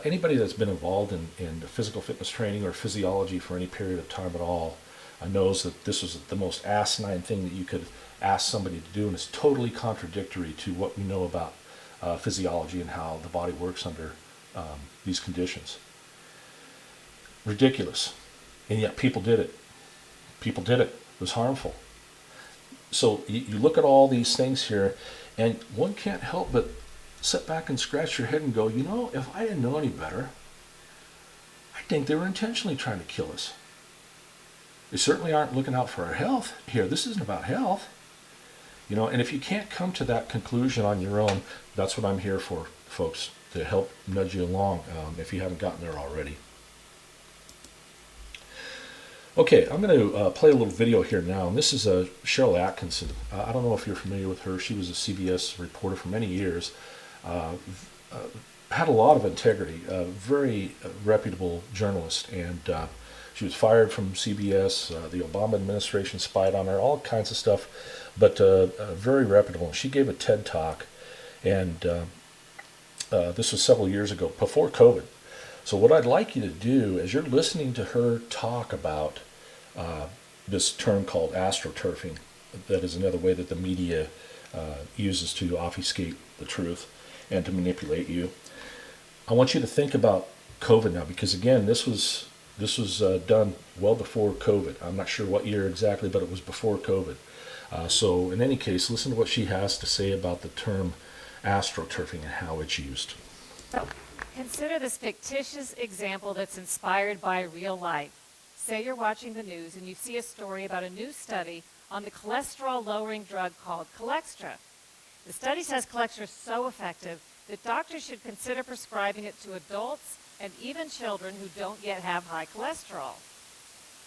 anybody that's been involved in physical fitness training or physiology for any period of time at all knows that this was the most asinine thing that you could ask somebody to do, and it's totally contradictory to what we know about physiology and how the body works under these conditions. Ridiculous. And yet people did it. People did it. It was harmful. So you look at all these things here, and one can't help but sit back and scratch your head and go, if I didn't know any better, I think they were intentionally trying to kill us. They certainly aren't looking out for our health here. This isn't about health. And if you can't come to that conclusion on your own, that's what I'm here for, folks, to help nudge you along if you haven't gotten there already. Okay, I'm going to play a little video here now, and this is Cheryl Atkinson. I don't know if you're familiar with her. She was a CBS reporter for many years. Had a lot of integrity, very reputable journalist, and she was fired from CBS. The Obama administration spied on her, all kinds of stuff, but very reputable. She gave a TED Talk, and this was several years ago, before COVID. So what I'd like you to do, as you're listening to her talk about this term called astroturfing. That is another way that the media uses to obfuscate the truth and to manipulate you. I want you to think about COVID now, because again, this was done well before COVID. I'm not sure what year exactly, but it was before COVID. So in any case, listen to what she has to say about the term astroturfing and how it's used. Consider this fictitious example that's inspired by real life. Say you're watching the news and you see a story about a new study on the cholesterol-lowering drug called Cholextra. The study says Cholextra is so effective that doctors should consider prescribing it to adults and even children who don't yet have high cholesterol.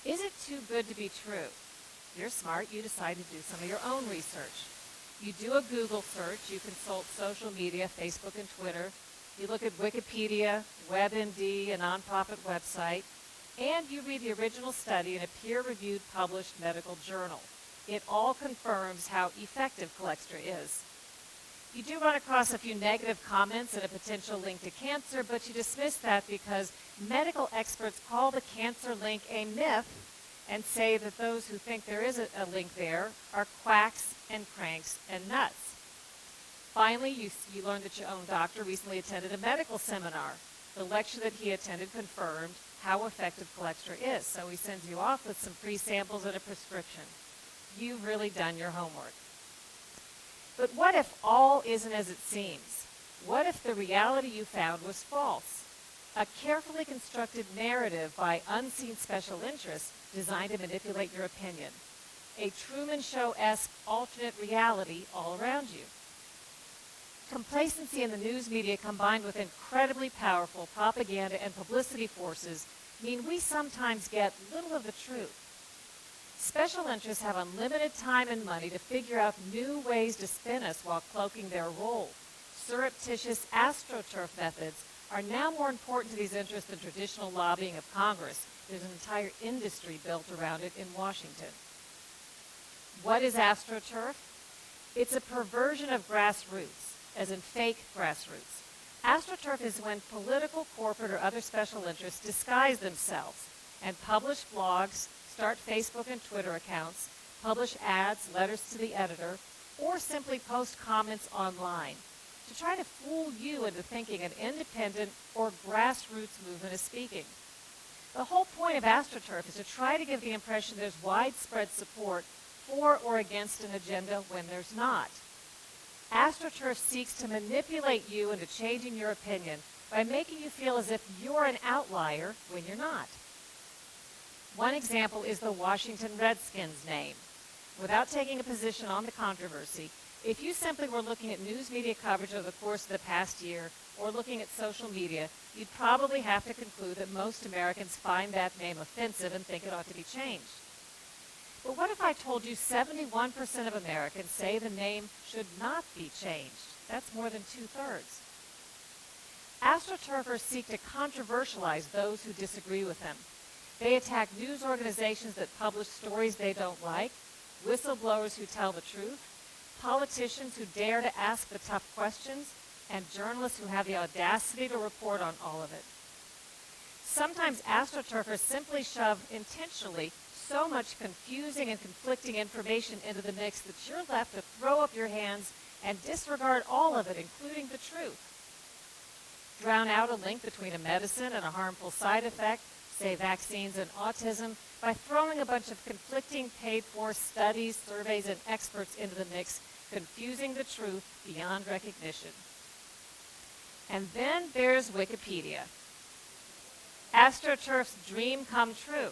Is it too good to be true? You're smart, you decide to do some of your own research. You do a Google search, you consult social media, Facebook and Twitter, you look at Wikipedia, WebMD, a nonprofit website, and you read the original study in a peer-reviewed published medical journal. It all confirms how effective Cholextra is. You do run across a few negative comments and a potential link to cancer, but you dismiss that because medical experts call the cancer link a myth and say that those who think there is a link there are quacks and cranks and nuts. Finally, you learn that your own doctor recently attended a medical seminar. The lecture that he attended confirmed how effective Cholextra is, so he sends you off with some free samples and a prescription. You've really done your homework. But what if all isn't as it seems? What if the reality you found was false? A carefully constructed narrative by unseen special interests designed to manipulate your opinion. A Truman Show-esque alternate reality all around you. Complacency in the news media combined with incredibly powerful propaganda and publicity forces mean we sometimes get little of the truth. Special interests have unlimited time and money to figure out new ways to spin us while cloaking their role. Surreptitious astroturf methods are now more important to these interests than traditional lobbying of Congress. There's an entire industry built around it in Washington. What is astroturf? It's a perversion of grassroots, as in fake grassroots. AstroTurf is when political, corporate, or other special interests disguise themselves and publish blogs, start Facebook and Twitter accounts, publish ads, letters to the editor, or simply post comments online to try to fool you into thinking an independent or grassroots movement is speaking. The whole point of AstroTurf is to try to give the impression there's widespread support for or against an agenda when there's not. AstroTurf seeks to manipulate you into changing your opinion by making you feel as if you're an outlier when you're not. One example is the Washington Redskins name. Without taking a position on the controversy, if you simply were looking at news media coverage over the course of the past year or looking at social media, you'd probably have to conclude that most Americans find that name offensive and think it ought to be changed. But what if I told you 71% of Americans say the name should not be changed? That's more than 2/3. AstroTurfers seek to controversialize those who disagree with them. They attack news organizations that publish stories they don't like, whistleblowers who tell the truth, politicians who dare to ask the tough questions, and journalists who have the audacity to report on all of it. Sometimes AstroTurfers simply shove intentionally so much confusing and conflicting information into the mix that you're left to throw up your hands and disregard all of it, including the truth. Drown out a link between a medicine and a harmful side effect, say vaccines and autism, by throwing a bunch of conflicting paid-for studies, surveys, and experts into the mix, confusing the truth beyond recognition. And then there's Wikipedia. AstroTurf's dream come true.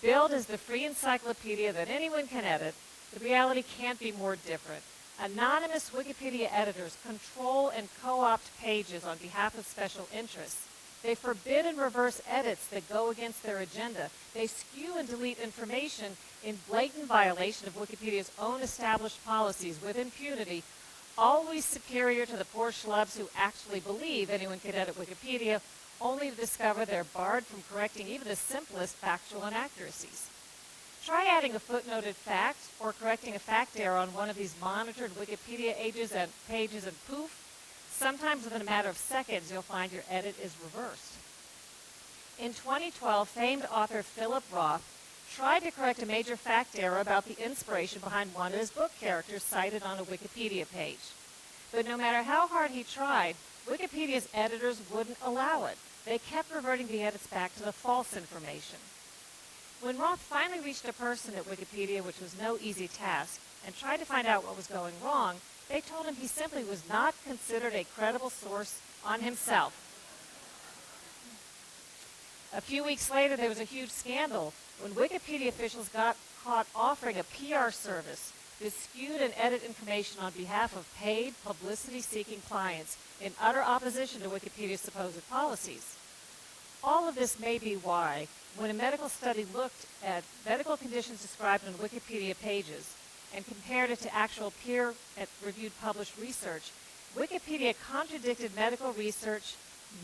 Billed as the free encyclopedia that anyone can edit, the reality can't be more different. Anonymous Wikipedia editors control and co-opt pages on behalf of special interests. They forbid and reverse edits that go against their agenda. They skew and delete information in blatant violation of Wikipedia's own established policies with impunity, always superior to the poor schlubs who actually believe anyone can edit Wikipedia, only to discover they're barred from correcting even the simplest factual inaccuracies. Try adding a footnoted fact or correcting a fact error on one of these monitored Wikipedia pages and poof, sometimes within a matter of seconds you'll find your edit is reversed. In 2012, famed author Philip Roth tried to correct a major fact error about the inspiration behind one of his book characters cited on a Wikipedia page. But no matter how hard he tried, Wikipedia's editors wouldn't allow it. They kept reverting the edits back to the false information. When Roth finally reached a person at Wikipedia, which was no easy task, and tried to find out what was going wrong, they told him he simply was not considered a credible source on himself. A few weeks later, there was a huge scandal when Wikipedia officials got caught offering a PR service to skew and edit information on behalf of paid, publicity-seeking clients in utter opposition to Wikipedia's supposed policies. All of this may be why, when a medical study looked at medical conditions described on Wikipedia pages and compared it to actual peer-reviewed published research, Wikipedia contradicted medical research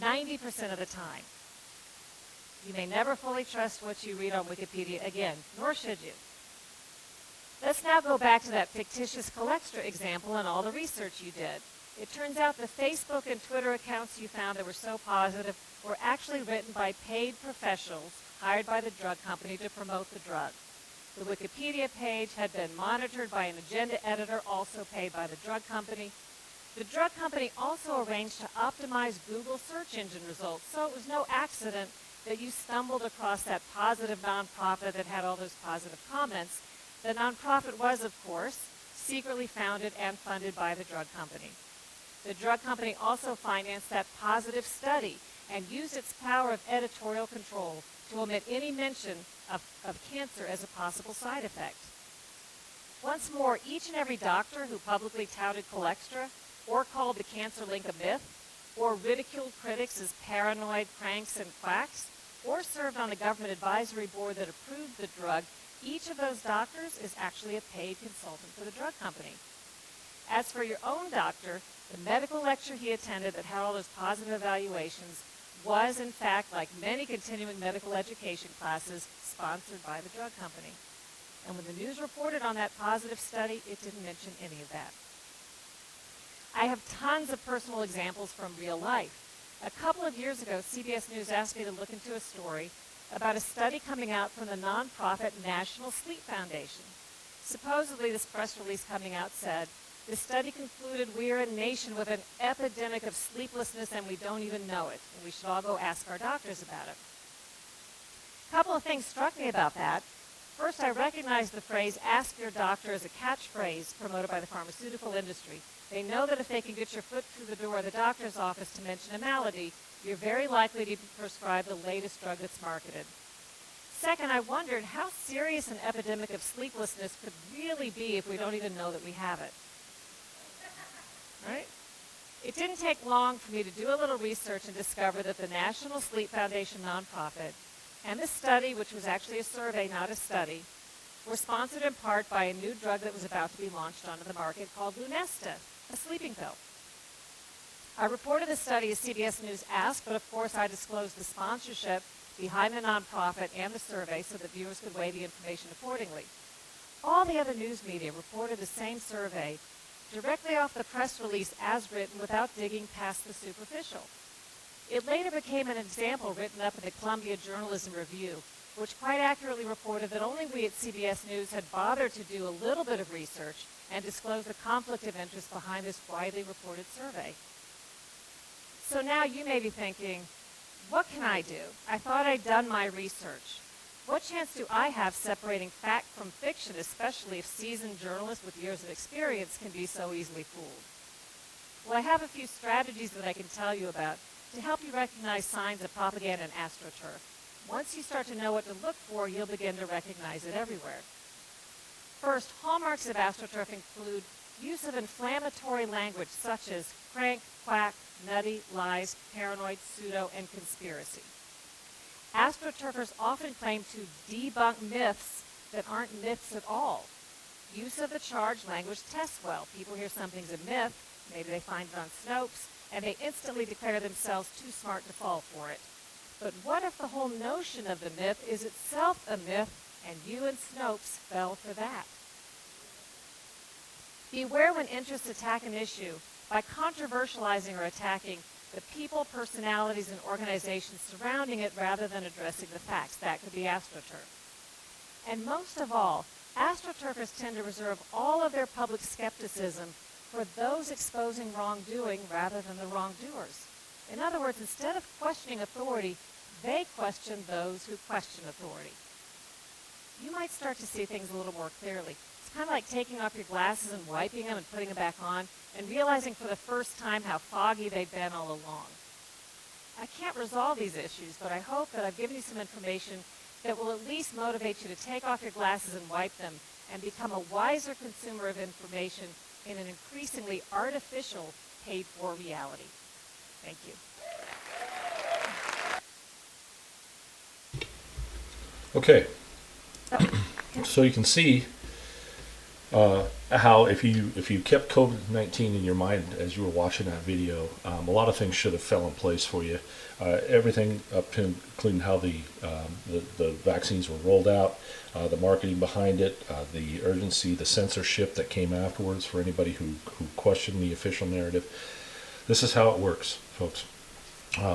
90% of the time. You may never fully trust what you read on Wikipedia again, nor should you. Let's now go back to that fictitious Colextra example and all the research you did. It turns out the Facebook and Twitter accounts you found that were so positive were actually written by paid professionals hired by the drug company to promote the drug. The Wikipedia page had been monitored by an agenda editor also paid by the drug company. The drug company also arranged to optimize Google search engine results, so it was no accident that you stumbled across that positive nonprofit that had all those positive comments. The nonprofit was, of course, secretly founded and funded by the drug company. The drug company also financed that positive study and used its power of editorial control to omit any mention of cancer as a possible side effect. Once more, each and every doctor who publicly touted Colextra or called the cancer link a myth, or ridiculed critics as paranoid cranks and quacks, or served on the government advisory board that approved the drug, each of those doctors is actually a paid consultant for the drug company. As for your own doctor, the medical lecture he attended that had all those positive evaluations was, in fact, like many continuing medical education classes, sponsored by the drug company. And when the news reported on that positive study, it didn't mention any of that. I have tons of personal examples from real life. A couple of years ago, CBS News asked me to look into a story about a study coming out from the nonprofit National Sleep Foundation. Supposedly, this press release coming out said, the study concluded we are a nation with an epidemic of sleeplessness and we don't even know it, and we should all go ask our doctors about it. A couple of things struck me about that. First, I recognized the phrase, ask your doctor, as a catchphrase promoted by the pharmaceutical industry. They know that if they can get your foot through the door of the doctor's office to mention a malady, you're very likely to be prescribed the latest drug that's marketed. Second, I wondered how serious an epidemic of sleeplessness could really be if we don't even know that we have it. Right? It didn't take long for me to do a little research and discover that the National Sleep Foundation nonprofit and this study, which was actually a survey, not a study, were sponsored in part by a new drug that was about to be launched onto the market called Lunesta, a sleeping pill. I reported the study as CBS News asked, but of course I disclosed the sponsorship behind the nonprofit and the survey so that viewers could weigh the information accordingly. All the other news media reported the same survey directly off the press release as written without digging past the superficial. It later became an example written up in the Columbia Journalism Review, which quite accurately reported that only we at CBS News had bothered to do a little bit of research and disclose the conflict of interest behind this widely reported survey. So now you may be thinking, what can I do? I thought I'd done my research. What chance do I have separating fact from fiction, especially if seasoned journalists with years of experience can be so easily fooled? Well, I have a few strategies that I can tell you about to help you recognize signs of propaganda and astroturf. Once you start to know what to look for, you'll begin to recognize it everywhere. First, hallmarks of astroturf include use of inflammatory language such as crank, quack, nutty, lies, paranoid, pseudo, and conspiracy. Astroturfers often claim to debunk myths that aren't myths at all. Use of the charged language tests well. People hear something's a myth, maybe they find it on Snopes, and they instantly declare themselves too smart to fall for it. But what if the whole notion of the myth is itself a myth, and you and Snopes fell for that? Beware when interests attack an issue by controversializing or attacking the people, personalities, and organizations surrounding it rather than addressing the facts. That could be astroturf. And most of all, astroturfers tend to reserve all of their public skepticism for those exposing wrongdoing rather than the wrongdoers. In other words, instead of questioning authority, they question those who question authority. You might start to see things a little more clearly. It's kind of like taking off your glasses and wiping them and putting them back on and realizing for the first time how foggy they've been all along. I can't resolve these issues, but I hope that I've given you some information that will at least motivate you to take off your glasses and wipe them and become a wiser consumer of information in an increasingly artificial, paid-for reality. Thank you. Okay, so you can see how if you kept COVID-19 in your mind as you were watching that video, a lot of things should have fell in place for you. Everything up to including how the vaccines were rolled out, the marketing behind it, the urgency, the censorship that came afterwards for anybody who questioned the official narrative. This is how it works, folks.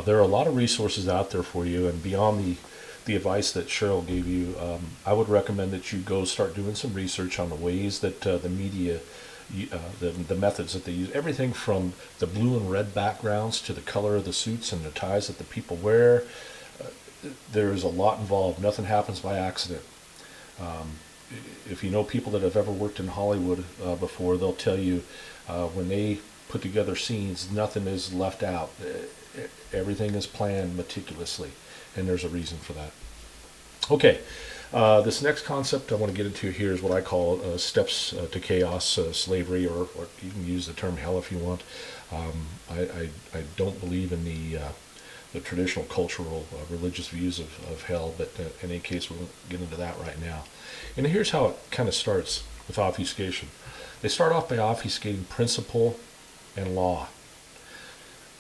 There are a lot of resources out there for you, and beyond the advice that Cheryl gave you, I would recommend that you go start doing some research on the ways that the media, the methods that they use, everything from the blue and red backgrounds to the color of the suits and the ties that the people wear. There is a lot involved. Nothing happens by accident. If you know people that have ever worked in Hollywood before, they'll tell you when they put together scenes, nothing is left out. Everything is planned meticulously, and there's a reason for that. Okay, this next concept I want to get into here is what I call steps to chaos, slavery, or you can use the term hell if you want. I don't believe in the traditional cultural religious views of hell, but in any case, we'll get into that right now. And here's how it kind of starts with obfuscation. They start off by obfuscating principle and law.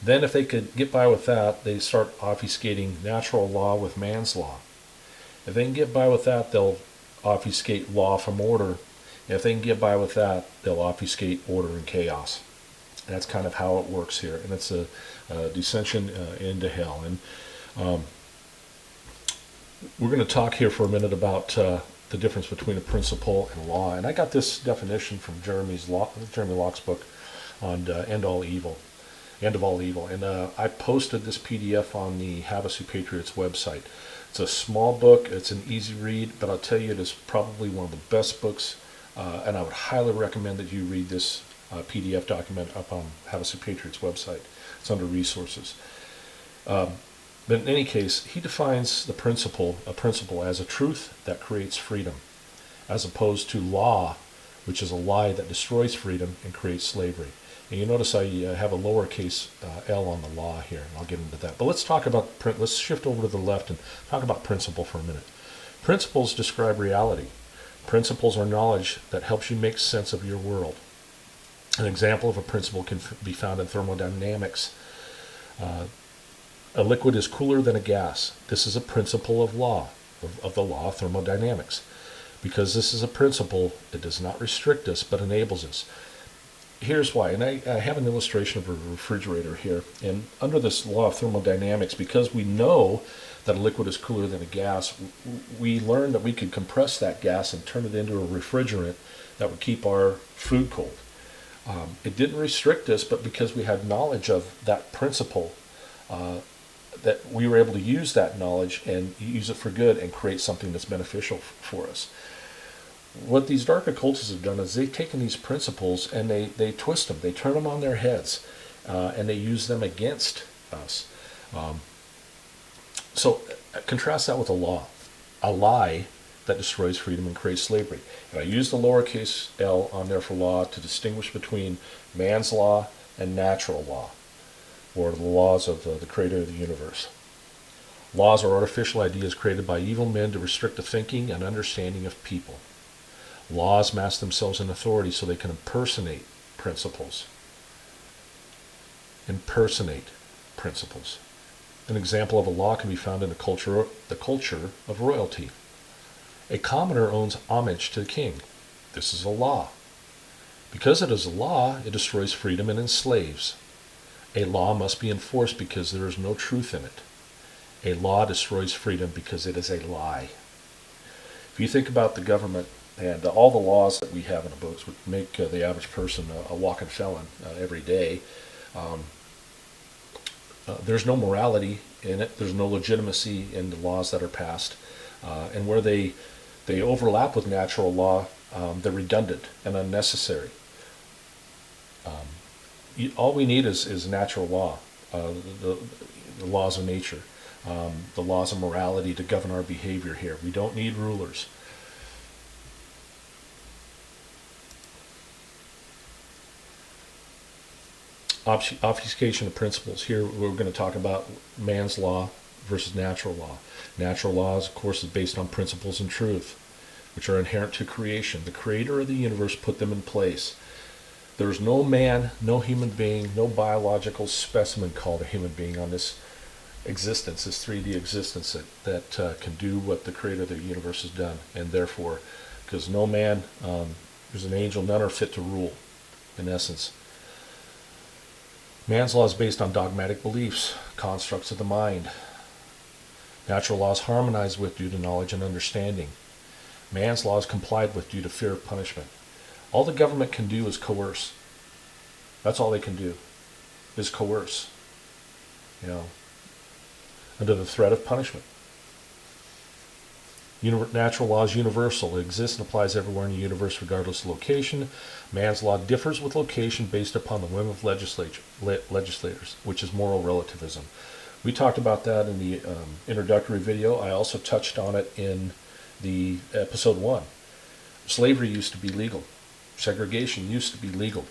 Then if they could get by with that, they start obfuscating natural law with man's law. If they can get by with that, they'll obfuscate law from order. If they can get by with that, they'll obfuscate order and chaos. That's kind of how it works here, and it's a descension into hell. And we're going to talk here for a minute about the difference between a principle and law. And I got this definition from Jeremy Locke's book on End of All Evil. And I posted this PDF on the Havasu Patriots website. It's a small book. It's an easy read, but I'll tell you it is probably one of the best books, and I would highly recommend that you read this PDF document up on Havasu Patriots website. It's under resources. But in any case, he defines a principle as a truth that creates freedom, as opposed to law, which is a lie that destroys freedom and creates slavery. And you notice I have a lowercase l on the law here, and I'll get into that. But let's shift over to the left and talk about principle for a minute. Principles describe reality. Principles are knowledge that helps you make sense of your world. An example of a principle can be found in thermodynamics. A liquid is cooler than a gas. This is a principle of law, of the law of thermodynamics. Because this is a principle, it does not restrict us, but enables us. Here's why, and I have an illustration of a refrigerator here, and under this law of thermodynamics, because we know that a liquid is cooler than a gas, we learned that we could compress that gas and turn it into a refrigerant that would keep our food cold. It didn't restrict us, but because we had knowledge of that principle, that we were able to use that knowledge and use it for good and create something that's beneficial for us. What these dark occultists have done is they've taken these principles and they twist them, they turn them on their heads, and they use them against us. So contrast that with a law, a lie that destroys freedom and creates slavery. And I use the lowercase l on there for law to distinguish between man's law and natural law, or the laws of the creator of the universe. Laws are artificial ideas created by evil men to restrict the thinking and understanding of people. Laws mask themselves in authority so they can impersonate principles. Impersonate principles. An example of a law can be found in the culture of royalty. A commoner owns homage to the king. This is a law. Because it is a law, it destroys freedom and enslaves. A law must be enforced because there is no truth in it. A law destroys freedom because it is a lie. If you think about the government and all the laws that we have in the books would make the average person a walking felon every day. Um, there's no morality in it. There's no legitimacy in the laws that are passed. And where they overlap with natural law, they're redundant and unnecessary. All we need is natural law, the, the laws of nature, the laws of morality to govern our behavior here. We don't need rulers. Obfuscation of principles. Here we're going to talk about man's law versus natural law. Natural laws, of course, is based on principles and truth, which are inherent to creation. The creator of the universe put them in place. There's no man, no human being, no biological specimen called a human being on this existence, this 3D existence that can do what the creator of the universe has done. And therefore, because no man, there's an angel, none are fit to rule, in essence. Man's law is based on dogmatic beliefs, constructs of the mind. Natural law is harmonized with due to knowledge and understanding. Man's law is complied with due to fear of punishment. All the government can do is coerce. That's all they can do, is coerce. You know, under the threat of punishment. Natural law is universal. It exists and applies everywhere in the universe regardless of location. Man's law differs with location based upon the whim of legislators, which is moral relativism. We talked about that in the introductory video. I also touched on it in the episode 1. Slavery used to be legal. Segregation used to be legal.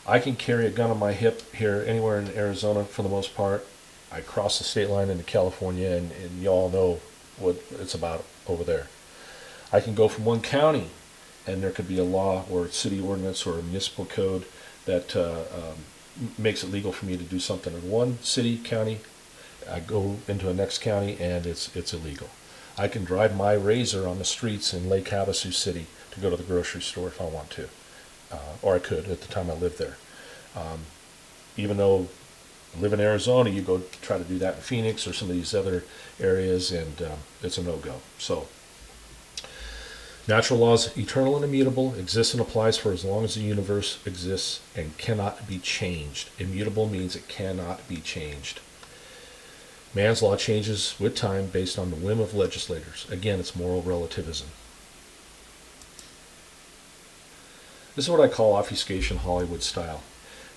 I can carry a gun on my hip here anywhere in Arizona for the most part. I cross the state line into California, and you all know what it's about over there. I can go from one county, and there could be a law or a city ordinance or a municipal code that makes it legal for me to do something in one city, county. I go into the next county, and it's illegal. I can drive my Razor on the streets in Lake Havasu City to go to the grocery store if I want to, or I could at the time I lived there. Even though I live in Arizona, you go try to do that in Phoenix or some of these other areas, and it's a no-go. So, natural law is eternal and immutable, exists and applies for as long as the universe exists, and cannot be changed. Immutable means it cannot be changed. Man's law changes with time based on the whim of legislators. Again, it's moral relativism. This is what I call obfuscation Hollywood style.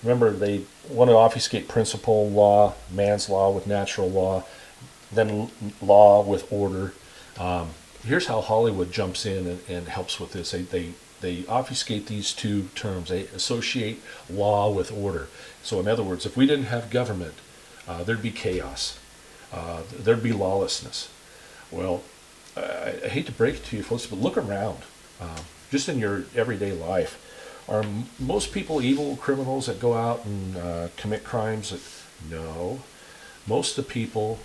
Remember, they want to obfuscate principle law, man's law with natural law, then law with order. Here's how Hollywood jumps in and helps with this. They obfuscate these two terms. They associate law with order. So in other words, if we didn't have government, there'd be chaos. There'd be lawlessness. Well, I hate to break it to you folks, but look around. Just in your everyday life. Are most people evil criminals that go out and commit crimes? No. Most people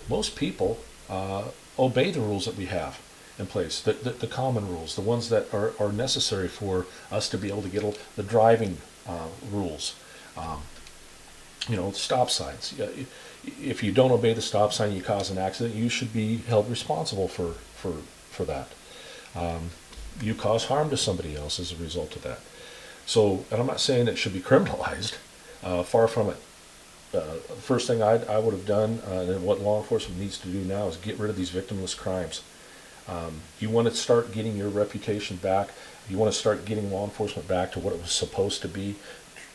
obey the rules that we have in place, the common rules, the ones that are necessary for us to be able to get the driving rules. Stop signs. If you don't obey the stop sign, you cause an accident, you should be held responsible for that. You cause harm to somebody else as a result of that. So, and I'm not saying it should be criminalized, far from it. The first thing I would have done, and what law enforcement needs to do now, is get rid of these victimless crimes. You want to start getting your reputation back. You want to start getting law enforcement back to what it was supposed to be,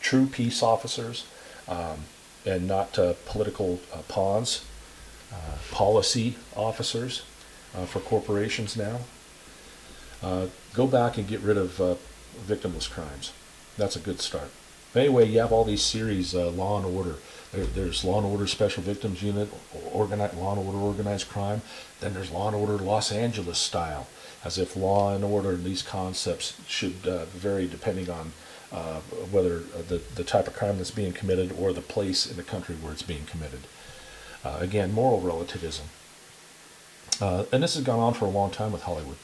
true peace officers, and not political pawns, policy officers for corporations now. Go back and get rid of victimless crimes. That's a good start. Anyway, you have all these series, Law and Order. There's Law and Order Special Victims Unit, Law and Order Organized Crime. Then there's Law and Order Los Angeles style, as if law and order and these concepts should vary depending on whether the type of crime that's being committed or the place in the country where it's being committed. Again, moral relativism. And this has gone on for a long time with Hollywood.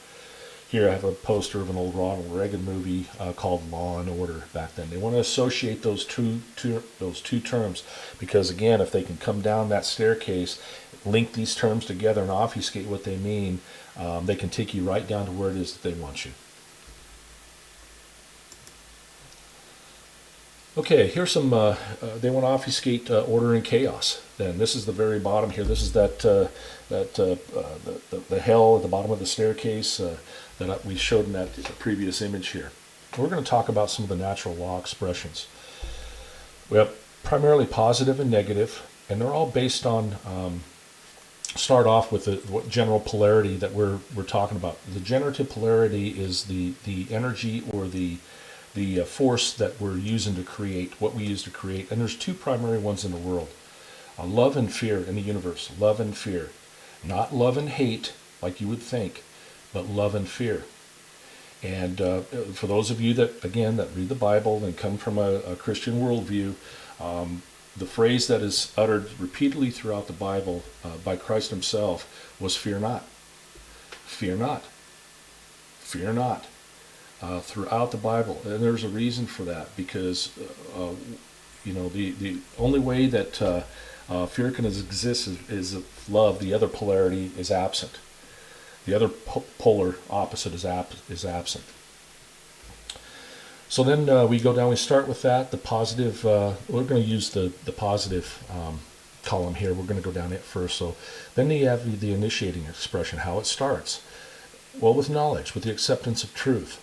Here I have a poster of an old Ronald Reagan movie called Law and Order back then. They want to associate those two terms because, again, if they can come down that staircase, link these terms together and obfuscate what they mean, They can take you right down to where it is that they want you. Okay, here's some, they want to obfuscate order and chaos. Then this is the very bottom here. This is the hell at the bottom of the staircase that we showed in that previous image here. We're going to talk about some of the natural law expressions. We have primarily positive and negative, and they're all based on, start off with the general polarity that we're talking about. The generative polarity is the energy or the force that we're using to create, what we use to create. And there's two primary ones in the world. Love and fear in the universe. Love and fear. Not love and hate, like you would think, but love and fear. And for those of you that, again, that read the Bible and come from a Christian worldview, the phrase that is uttered repeatedly throughout the Bible by Christ himself was fear not. Fear not. Fear not. Throughout the Bible. And there's a reason for that, because the only way that fear can exist is if love, the other polarity, is absent. The other polar opposite is absent. So then we go down, we start with that, the positive, we're going to use the positive column here. We're going to go down it first. So then you have the initiating expression, how it starts. Well, with knowledge, with the acceptance of truth.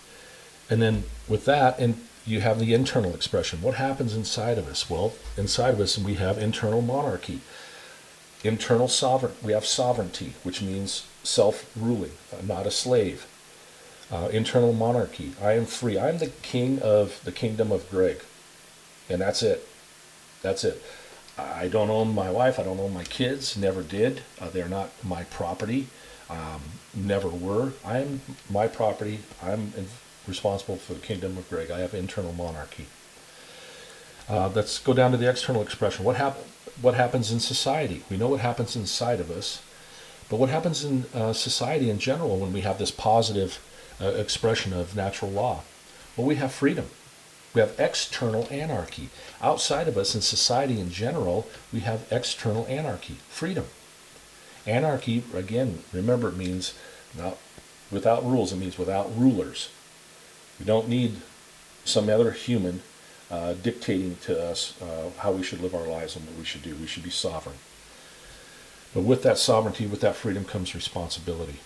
And then with that, and you have the internal expression. What happens inside of us? Well, inside of us we have internal monarchy. Internal sovereign. We have sovereignty, which means self-ruling, not a slave. Internal monarchy. I am free. I am the king of the kingdom of Greg. And that's it. That's it. I don't own my wife. I don't own my kids. Never did. They're not my property. Never were. I am my property. I'm responsible for the kingdom of Greg. I have internal monarchy. Let's go down to the external expression. What happens in society? We know what happens inside of us, but what happens in society in general when we have this positive expression of natural law? Well, we have freedom. We have external anarchy. Outside of us in society in general, we have external anarchy, freedom. Anarchy, again, remember, it means not without rules. It means without rulers. We don't need some other human dictating to us how we should live our lives and what we should do. We should be sovereign. But with that sovereignty, with that freedom comes responsibility.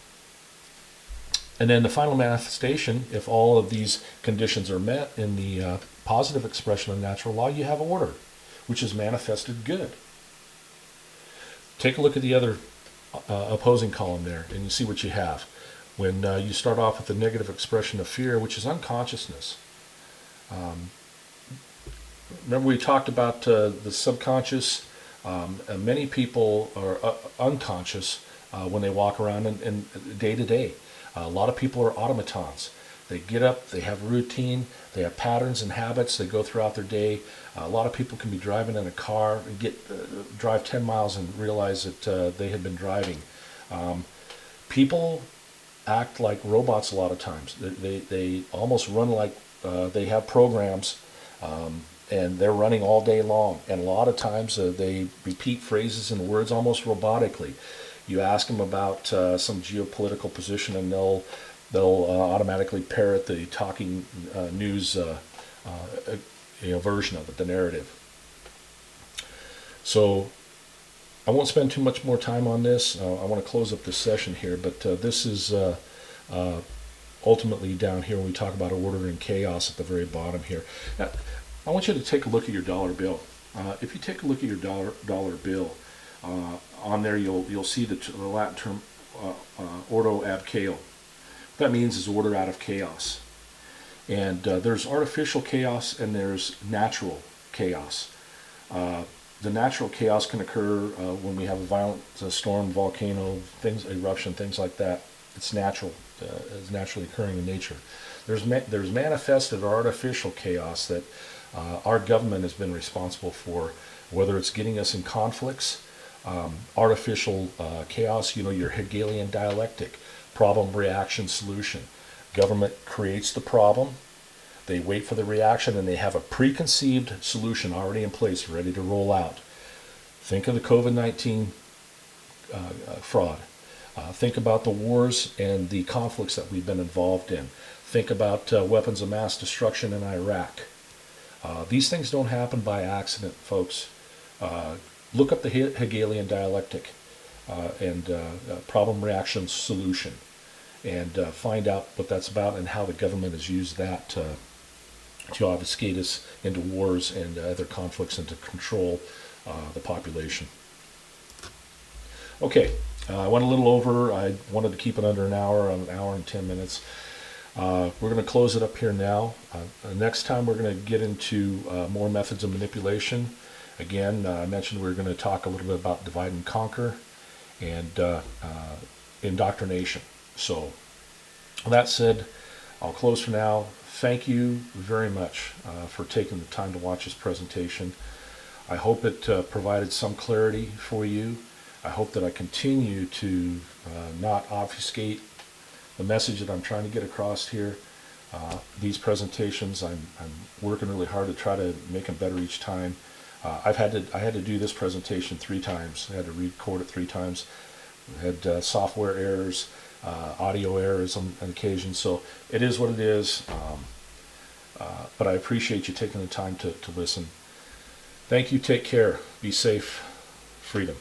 And then the final manifestation, if all of these conditions are met in the positive expression of natural law, you have order, which is manifested good. Take a look at the other opposing column there, and you see what you have. When you start off with the negative expression of fear, which is unconsciousness. Remember we talked about the subconscious. Many people are unconscious when they walk around in day to day. A lot of people are automatons. They get up, they have routine, they have patterns and habits, they go throughout their day. A lot of people can be driving in a car and drive 10 miles and realize that they had been driving. People act like robots a lot of times. They almost run like they have programs, and they're running all day long. And a lot of times they repeat phrases and words almost robotically. You ask them about some geopolitical position, and they'll automatically parrot the talking news version of it, the narrative. So I won't spend too much more time on this. I want to close up this session here, but this is ultimately down here when we talk about order and chaos at the very bottom here. Now, I want you to take a look at your dollar bill. If you take a look at your dollar bill, on there you'll see the Latin term ordo ab chaos. What that means is order out of chaos. And there's artificial chaos and there's natural chaos. The natural chaos can occur when we have a violent storm, volcano, eruption, things like that. It's natural. It's naturally occurring in nature. There's manifested artificial chaos that our government has been responsible for, whether it's getting us in conflicts, artificial chaos, your Hegelian dialectic, problem, reaction, solution. Government creates the problem, they wait for the reaction, and they have a preconceived solution already in place, ready to roll out. Think of the COVID-19 fraud. Think about the wars and the conflicts that we've been involved in. Think about weapons of mass destruction in Iraq. These things don't happen by accident, folks. Look up the Hegelian dialectic and problem reaction solution, and find out what that's about and how the government has used that to obfuscate us into wars and other conflicts and to control the population. Okay, I went a little over. I wanted to keep it under an hour and 10 minutes. We're going to close it up here now. Next time we're going to get into more methods of manipulation. Again, I mentioned we're going to talk a little bit about divide and conquer and indoctrination. So, that said, I'll close for now. Thank you very much for taking the time to watch this presentation. I hope it provided some clarity for you. I hope that I continue to not obfuscate the message that I'm trying to get across here. These presentations, I'm working really hard to try to make them better each time. I had to do this presentation 3 times. I had to record it 3 times. I had software errors, audio errors on occasion. So it is what it is. But I appreciate you taking the time to listen. Thank you. Take care. Be safe. Freedom.